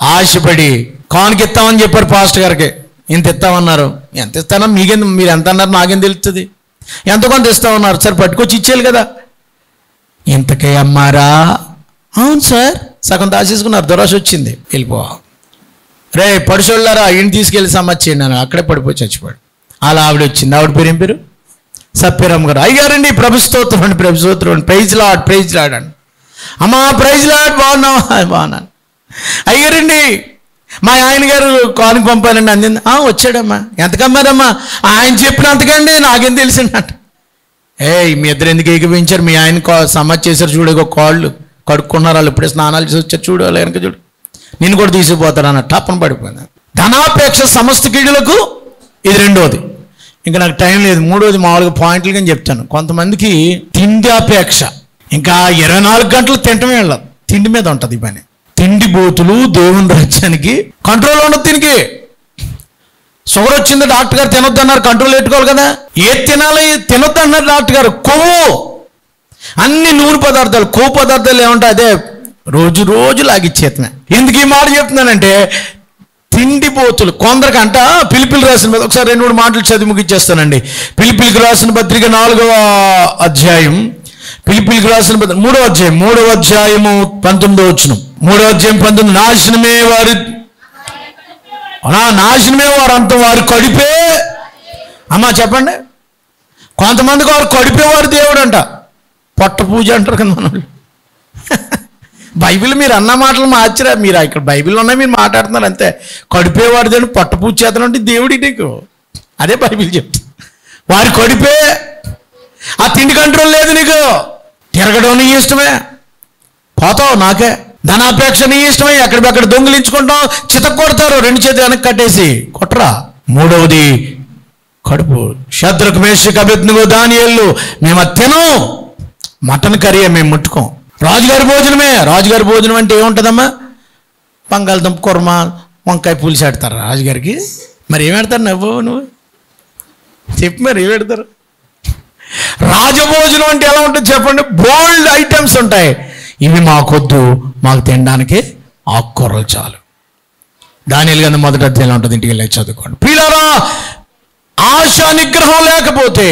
Speaker 1: ఆశపడి కానుక ఇస్తామని చెప్పారు పాస్టర్ గారికి. ఇంత ఇస్తామన్నారు. ఎంత ఇస్తానో మీకేంది? మీరు ఎంత అన్నారు నాకేం తెలుస్తుంది? ఎంత కొంత ఇస్తామన్నారు. సరే పట్టుకొచ్చి ఇచ్చేయాలి కదా. ఇంతకే అమ్మారా? అవును సార్. సగం దాచేసుకున్నారు. దురాశ వచ్చింది, వెళ్ళిపోవా. రే పడుసోళ్ళారా, ఇంటిని తీసుకెళ్ళి సమ్మచ్చేయండి అని అక్కడే పడిపోయి చచ్చిపోయాడు. అలా ఆవిడ వచ్చింది. ఆవిడ పేరు ఏం పేరు? సప్ఫీరమ్మ గారు. అయ్యారండి ప్రభుస్తోత్రం అండి, ప్రభుస్తోత్రం, ప్రైజ్ లార్డ్, ప్రైజ్ లార్డ్ అండి. అమ్మా ప్రైజ్ లార్డ్, బాగున్నాను. అయ్యారండి మా ఆయన గారు కానుక పంపానండి, అందింది. వచ్చాడమ్మా. ఎంతకమ్మారమ్మా? ఆయన చెప్పినంతకండి, నాకేం తెలిసిందంట. మీ ఇద్దరు ఎందుకు ఏకపించారు? మీ ఆయన సమ్మతి చేశారు చూడు, కాళ్ళు కడుక్కున్నారు, వాళ్ళు ఇప్పుడే స్నానాలు చేసి వచ్చారు చూడు, వాళ్ళు వెనక చూడు, నిన్ను కూడా తీసుకుపోతారు అన్న టప్పన పడిపోయింది. ధనాపేక్ష సమస్త కీడులకు ఇది 2వది. ఇంకా నాకు టైం లేదు. 3వది మామూలుగా పాయింట్లు కానీ చెప్తాను. కొంతమందికి తిండి అపేక్ష. ఇంకా 24 గంటలు తింటమే వెళ్ళదు, తిండి మీద ఉంటుంది ఈ పని. తిండి బోతులు దేవుని రాజ్యానికి కంట్రోల్ ఉండదు. దీనికి షుగర్ వచ్చింది, డాక్టర్ గారు తినొద్దు అన్నారు, కంట్రోల్ పెట్టుకోవాలి కదా. ఏది తినాలి? తినొద్దు అన్నారు డాక్టర్ గారు. కొవ్వు, అన్ని నూనె పదార్థాలు, కొవ్వు పదార్థాలు ఏమంటాయి అదే రోజు లాగిచ్చేతమే. ఎందుకు ఈ మాట చెప్తున్నానంటే తిండిపోతులు కొందరికంట. పిలిపిలి రాసిన ఒకసారి 2-3 మాటలు చదివి ముగిచ్చేస్తానండి. పిలిపిలికి రాసిన పత్రిక 4వ అధ్యాయం, పిలిపిలికి రాసిన పత్రిక 3వ అధ్యాయం 19వ వచనం. 3వ అధ్యాయం 19. నాశనమే వారు అంత వారు కడిపే. అమ్మా చెప్పండి. కొంతమందికి వారు కడిపేవారు దేవుడు అంట. పొట్ట పూజ అంటారు కదా మన వాళ్ళు. బైబిల్ మీరు అన్న మాటలు మార్చరా? మీరు ఇక్కడ బైబిల్లో ఉన్నాయి, మీరు మాట్లాడుతున్నారు అంతే. కడిపేవాడు దేవుడు, పొట్ట పూజ చేతనంటే దేవుడి నీకు అదే బైబిల్ చెప్తుంది. వారి కడిపే. ఆ తిండి కంట్రోల్ లేదు నీకు. తిరగడం నీ ఇష్టమే, పోతావు నాకే. ధనాపేక్ష నీ ఇష్టమే. ఎక్కడికక్కడ దొంగిలించుకుంటాం, చితక కొడతారు, 2 చేతులు వెనక్కి కట్టేసి కొట్టరా. 3వది కడుపు. శద్రకు మేషకు అబేద్నెగో దానియేలు మేము తినం. మటన్ కర్రీ మేము ముట్టుకోం. రాజుగారి భోజనమే. రాజుగారి భోజనం అంటే ఏముంటుందమ్మా? బంగాళదుంప కుర్మ, వంకాయ పులుసు పెడతారు రాజుగారికి. మరి ఏం పెడతారు? నువ్వు చెప్పు మరి ఏం పెడతారు? రాజభోజనం అంటే ఎలా ఉంటుంది చెప్పండి? బోల్డ్ ఐటమ్స్ ఉంటాయి. ఇవి మాకొద్దు, మాకు తినడానికి ఆకుకూరలు చాలు. దానియేలు గ్రంథం 1వ అధ్యాయంలో ఉంటుంది, ఇంటికి వెళ్ళి చదువుకోండి. ప్రియులారా, ఆశ నిగ్రహం లేకపోతే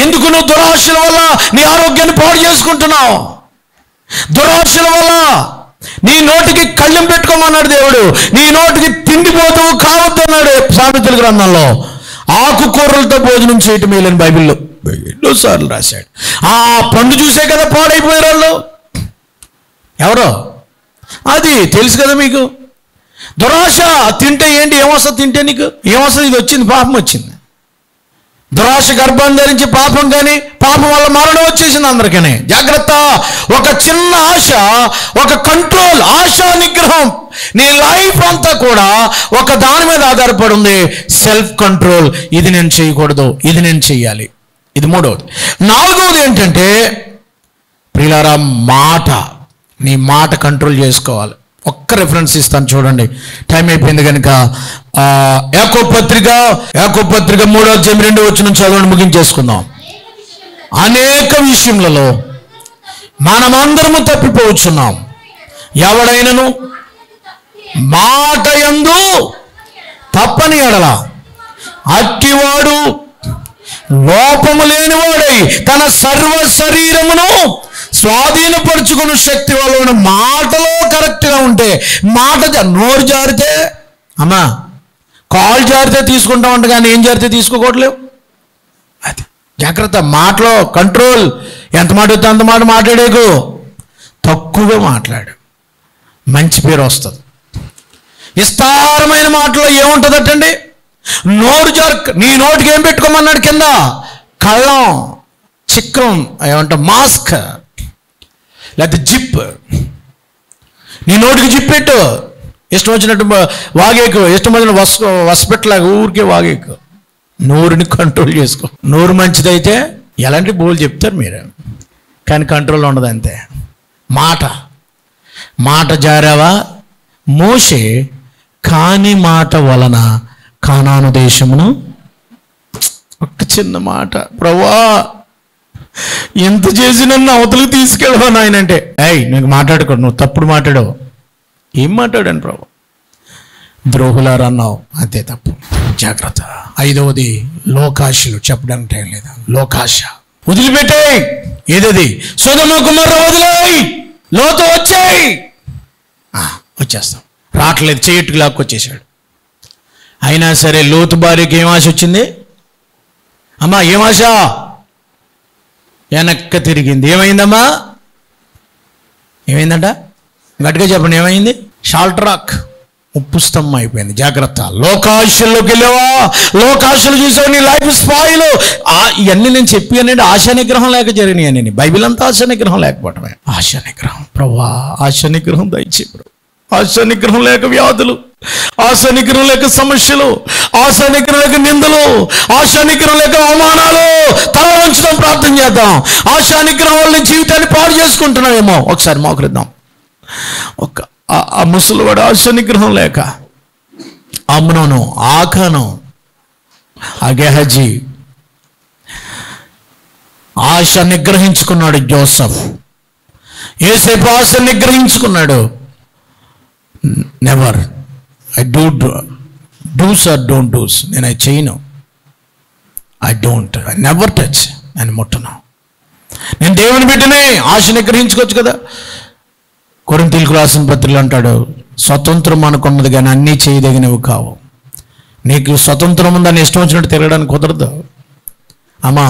Speaker 1: ఎందుకు నువ్వు దురాశల వల్ల నీ ఆరోగ్యాన్ని పాడు చేసుకుంటున్నావు? దురాశల వల్ల నీ నోటికి కళ్ళెం పెట్టుకోమన్నాడు దేవుడు. నీ నోటికి తిండిపోతూ కావద్దు అన్నాడు సామెతల గ్రంథంలో. ఆకుకూరలతో భోజనం చేయటం మేలని బైబిల్లో ఎన్నోసార్లు రాశాడు. ఆ పండు చూసే కదా పాడైపోయారు వాళ్ళు. ఎవరో అది తెలుసు కదా మీకు. దురాశ తింటే ఏంటి, ఏమొస్తుంది? తింటే నీకు ఏమొస్తుంది? ఇది వచ్చింది, పాపం వచ్చింది. దురాశ గర్భం ధరించి పాపం, కానీ పాపం వల్ల మరణం వచ్చేసింది అందరికీ. జాగ్రత్త. ఒక చిన్న ఆశ, ఒక కంట్రోల్, ఆశా నిగ్రహం. నీ లైఫ్ అంతా కూడా ఒక దాని మీద ఆధారపడి ఉంది, సెల్ఫ్ కంట్రోల్. ఇది నేను చేయకూడదు, ఇది నేను చెయ్యాలి. ఇది 3వది. 4వది ఏంటంటే ప్రియులారా, మాట. నీ మాట కంట్రోల్ చేసుకోవాలి. ఒక్క రెఫరెన్స్ ఇస్తాను చూడండి, టైం అయిపోయింది కనుక. యాకోబు పత్రిక 3వ అధ్యాయం 2వ వచనం చదవండి, ముగించేసుకుందాం. అనేక విషయములలో మనమందరము తప్పిపోవచ్చున్నాం. ఎవడైనను మాట యందు తప్పని ఎడల అట్టివాడు లోపము లేనివాడై తన సర్వ శరీరమును స్వాధీనపరుచుకున్న శక్తి వల్ల ఉన్న మాటలో కరెక్ట్గా ఉంటే, మాట నోరు జారితే, అమ్మా కాల్ జారితే తీసుకుంటా ఉంటా, కానీ ఏం జారితే తీసుకోకూడలేవు. అది జాగ్రత్త. మాటలో కంట్రోల్. ఎంత మాట వస్తే అంత మాట మాట్లాడేకు, తక్కువగా మాట్లాడు, మంచి పేరు వస్తుంది. విస్తారమైన మాటలో ఏముంటుందటండి? నోరు నీ నోటికి ఏం పెట్టుకోమన్నాడు కింద? కళ్ళం, చిక్కం, ఏమంటాం మాస్క్, లేకపోతే జిప్. నీ నోటికి జిప్ పెట్టు, ఇష్టం వచ్చినట్టు వాగేకు, ఇష్టం వచ్చిన వసపెట్టలాగా ఊరికే వాగేకు. నోరుని కంట్రోల్ చేసుకో. నోరు మంచిదైతే ఎలాంటి బోల్ చెప్తారు మీరు, కానీ కంట్రోల్ ఉండదు అంతే. మాట జారావా? మోషే కాని మాట వలన కానాను దేశమును, ఒక్క చిన్న మాట, ప్రభువా ఎంత చేసి నన్ను అవతలకు తీసుకెళ్ళవా నాయనంటే, నీకు మాట్లాడుకోడు, నువ్వు తప్పుడు మాట్లాడావు. ఏం మాట్లాడాను ప్రభు? ద్రోహులారా అన్నావు, అంతే తప్పు. జాగ్రత్త. 5వది లోకాశలు. చెప్పడానికి టైం లేదా? లోకాశ వదిలిపెట్టాయి. ఏదది? సొదొమ గొమొర్రా వదిలేయి, లోతు వచ్చాయి. వచ్చేస్తాం. రావట్లేదు, చేయట్టుకు లాక్కొచ్చేసాడు. అయినా సరే లోతు భార్యకి ఏం ఆశ వచ్చింది? అమ్మా ఏం ఆశ? వెనక్క తిరిగింది. ఏమైందమ్మా? ఏమైందంట? గట్టిగా చెప్పండి, ఏమైంది? షాల్ట్రాక్, ఉప్పు స్తంభం అయిపోయింది. జాగ్రత్త. లోకాశల్లోకి వెళ్ళావా? లోకాశలు చూసావు, నీ లైఫ్ స్పాయిల్. ఇవన్నీ నేను చెప్పి అనేది ఆశా నిగ్రహం లేక జరిగినాయి అని. బైబిల్ అంతా ఆశా నిగ్రహం లేకపోవటమే. ఆశా నిగ్రహం. ప్రభువా ఆశా నిగ్రహం దయచే ప్రభు. ఆశా నిగ్రహం లేక వ్యాధులు, ఆశా నిగ్రహం లేక సమస్యలు, ఆశా నిగ్రహం లేక నిందలు, ఆశా నిగ్రహం లేక అవమానాలు. తల వంచుదాం, ప్రార్థన చేద్దాం. ఆశా నిగ్రహం వల్ల జీవితాన్ని పాడు చేసుకుంటున్నామేమో. ఒకసారి మోకరిద్దాం. ఆ ముసలివాడు ఆశా నిగ్రహం లేక, అమ్నోను, ఆకాను, ఆ గెహజీ ఆశ నిగ్రహించుకున్నాడు. జోసఫ్ యోసేపు ఆశ నిగ్రహించుకున్నాడు. Never I does or don't does. నేను అది చేయను. I never touch. నేను ముట్టను. నేను దేవుని బిడ్డనే. ఆశ నిగ్రహించుకోవచ్చు కదా. కొరింథీయులకు రాసిన పత్రికలో అంటాడు, స్వతంత్రం అనుకున్నది కానీ అన్నీ చేయదగినవి కావు. నీకు స్వతంత్రం ఉందని ఇష్టం వచ్చినట్టు తిరగడానికి కుదరదు. అమ్మా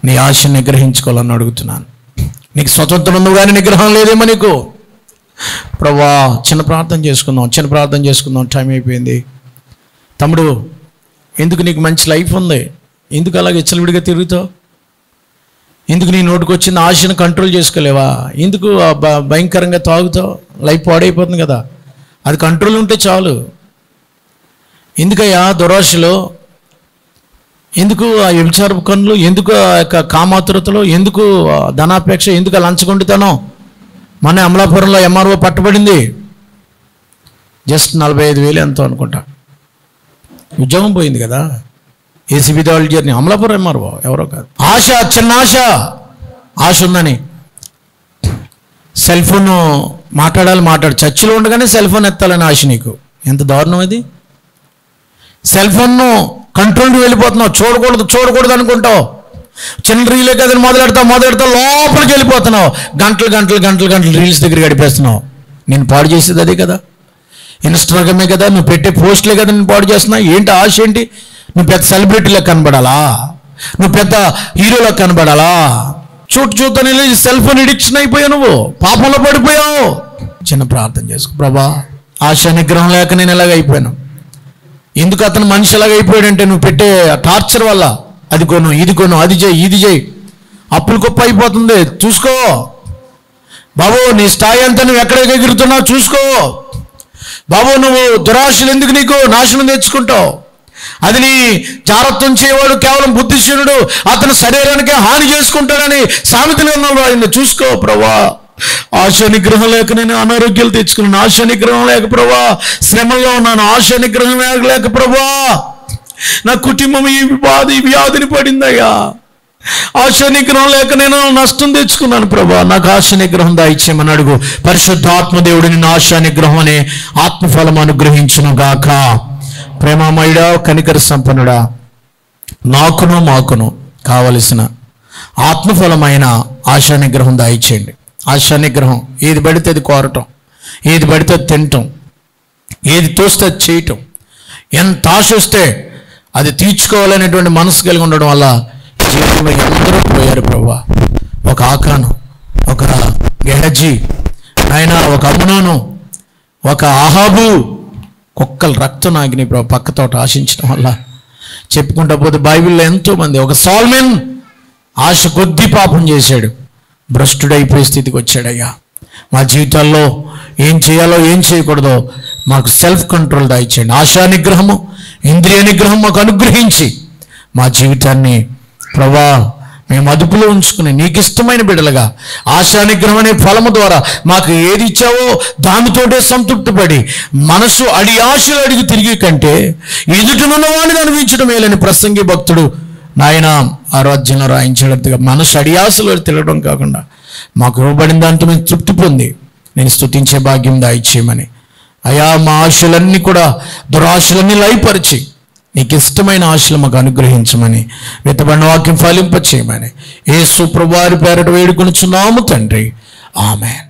Speaker 1: నీ ఆశ నిగ్రహించుకోవాలని అడుగుతున్నాను. నీకు స్వతంత్రం ఉంది కానీ నిగ్రహం లేదేమో నీకు. ప్రభువా చిన్న ప్రార్థన చేసుకుందాం. టైం అయిపోయింది. తమ్ముడు, ఎందుకు నీకు మంచి లైఫ్ ఉంది, ఎందుకు అలాగే ఇచ్చలవిడిగా తిరుగుతావు? ఎందుకు నీ నోటికి వచ్చిన ఆశను కంట్రోల్ చేసుకోలేవా? ఎందుకు భయంకరంగా తాగుతావు? లైఫ్ పాడైపోతుంది కదా. అది కంట్రోల్ ఉంటే చాలు. ఎందుకయ్యా దురాశలు? ఎందుకు ఆ వ్యభిచారపు కన్నులు? ఎందుకు ఆ యొక్క కామాతురతలు? ఎందుకు ధనాపేక్ష? ఎందుకు ఆ లంచగొండితనం? మన అమలాపురంలో ఎంఆర్ఓ పట్టబడింది. జస్ట్ 45,000 ఎంతో అనుకుంటా. ఉద్యోగం పోయింది కదా. ఏసీబీ దాడులు జర్నీ అమలాపురం ఎంఆర్ఓ ఎవరో కాదు. ఆశ, చిన్న ఆశ ఉందని సెల్ ఫోన్ మాట్లాడు చర్చిలో ఉండగానే సెల్ ఫోన్ ఎత్తాలని ఆశ నీకు. ఎంత దారుణం అది. సెల్ ఫోన్ను కంట్రోల్కి వెళ్ళిపోతున్నావు. చూడకూడదు అనుకుంటావు. చిన్న రీలే కదని మొదలెడతావు లోపలికి వెళ్ళిపోతున్నావు. గంటలు రీల్స్ దగ్గర గడిపేస్తున్నావు. నేను పాడు చేసేది అదే కదా, ఇన్స్టాగ్రామే కదా, నువ్వు పెట్టే పోస్టులే కదా నేను పాడు చేస్తున్నా. ఏంటి ఆశ ఏంటి? నువ్వు పెద్ద సెలబ్రిటీలకు కనబడాలా, నువ్వు పెద్ద హీరోలకు కనబడాలా? చూడని సెల్ ఫోన్ ఎడిక్షన్ అయిపోయావు, నువ్వు పాపంలో పడిపోయావు. చిన్న ప్రార్థన చేసుకో. ప్రభా, ఆశ నిగ్రహం లేక నేను ఎలాగ అయిపోయాను. ఎందుకు అతను మనిషి ఎలాగ అయిపోయాడంటే నువ్వు పెట్టే టార్చర్ వల్ల. అది కొను, ఇది కొను, అది చేయి, అప్పులు కుప్ప అయిపోతుంది. చూసుకో బాబు, నీ స్థాయి అంతా నువ్వు ఎక్కడ ఎగురుతున్నావు చూసుకో బాబు. నువ్వు దురాశలు ఎందుకు నీకు నాశనం తెచ్చుకుంటావు? అది నీ జాగ్రత్తం చేయవాడు కేవలం బుద్ధిశీనుడు, అతను శరీరానికి హాని చేసుకుంటాడని సామెతలు ఉన్నాడు. ఆయన చూసుకో ప్రభా. ఆశ నిగ్రహం లేక నేను అనారోగ్యాలు తెచ్చుకున్నాను. ఆశ నిగ్రహం లేక ప్రభా శ్రమల్లో ఉన్నాను. ఆశ నిగ్రహం లేక ప్రభా నా కుటుంబం ఈ వ్యాధిని పడిందయ్యా. ఆశ నిగ్రహం లేక నేను నష్టం తెచ్చుకున్నాను ప్రభా. నాకు ఆశ నిగ్రహం దాయిచ్చేయమని అడుగు. పరిశుద్ధాత్మ దేవుడు నిన్ను ఆశ నిగ్రహం అనే ఆత్మఫలం అనుగ్రహించును గాక. ప్రేమమయుడా, కనికర సంపన్నుడా, మాకును కావలసిన ఆత్మఫలమైన ఆశా నిగ్రహం దాయిచేయండి. ఆశా నిగ్రహం ఏది పడితే అది కోరటం, ఏది పడితే అది తినటం, ఏది తోస్తే అది చేయటం, ఎంత ఆశ వస్తే అది తీర్చుకోవాలనేటువంటి మనసు కలిగి ఉండడం వల్ల జీవితంలో అందరూ పోయారు ప్రభా. ఒక ఆకాను, ఒక గెహజీ, ఆయన ఒక అమ్మునాను, ఒక ఆహాబు, కుక్కలు రక్తం నాగిని ప్రభు పక్కతోట ఆశించడం వల్ల. చెప్పుకుంటా పోతే బైబిల్లో ఎంతోమంది. ఒక సాల్మెన్ ఆశ కొద్ది పాపం చేశాడు, భ్రష్టుడైపోయే స్థితికి వచ్చాడయ్యా. మా జీవితాల్లో ఏం చేయాలో ఏం చేయకూడదో మాకు సెల్ఫ్ కంట్రోల్ దాయిచ్చేయండి. ఆశా నిగ్రహము, ఇంద్రియ నిగ్రహం మాకు అనుగ్రహించి మా జీవితాన్ని ప్రభా మేము అదుపులో ఉంచుకుని నీకు ఇష్టమైన బిడ్డలుగా ఆశా నిగ్రహం అనే ఫలము ద్వారా మాకు ఏది ఇచ్చావో దానితోటే సంతృప్తి పడి మనసు అడి ఆశలు అడిగి తిరిగి కంటే ఎదుటనున్న వాడిని అనిపించడం మేలని ప్రసంగి భక్తుడు నాయన ఆరాధ్యంలో రాయించేటట్టుగా మనసు అడి ఆశలు తిరగడం కాకుండా మాకు ఇవ్వబడిన దాంతో మేము తృప్తి పొంది నేను స్తుతించే భాగ్యం దాయిచ్చేయమని అయా. మా ఆశలన్నీ కూడా దురాశలన్నీ లయపరిచి నీకు ఇష్టమైన ఆశలు మాకు అనుగ్రహించమని, విత్తబడిన వాక్యం ఫలింపచేయమని యేసు ప్రభువారి పేరట వేడుకొనుచున్నాము తండ్రి. ఆమేన్.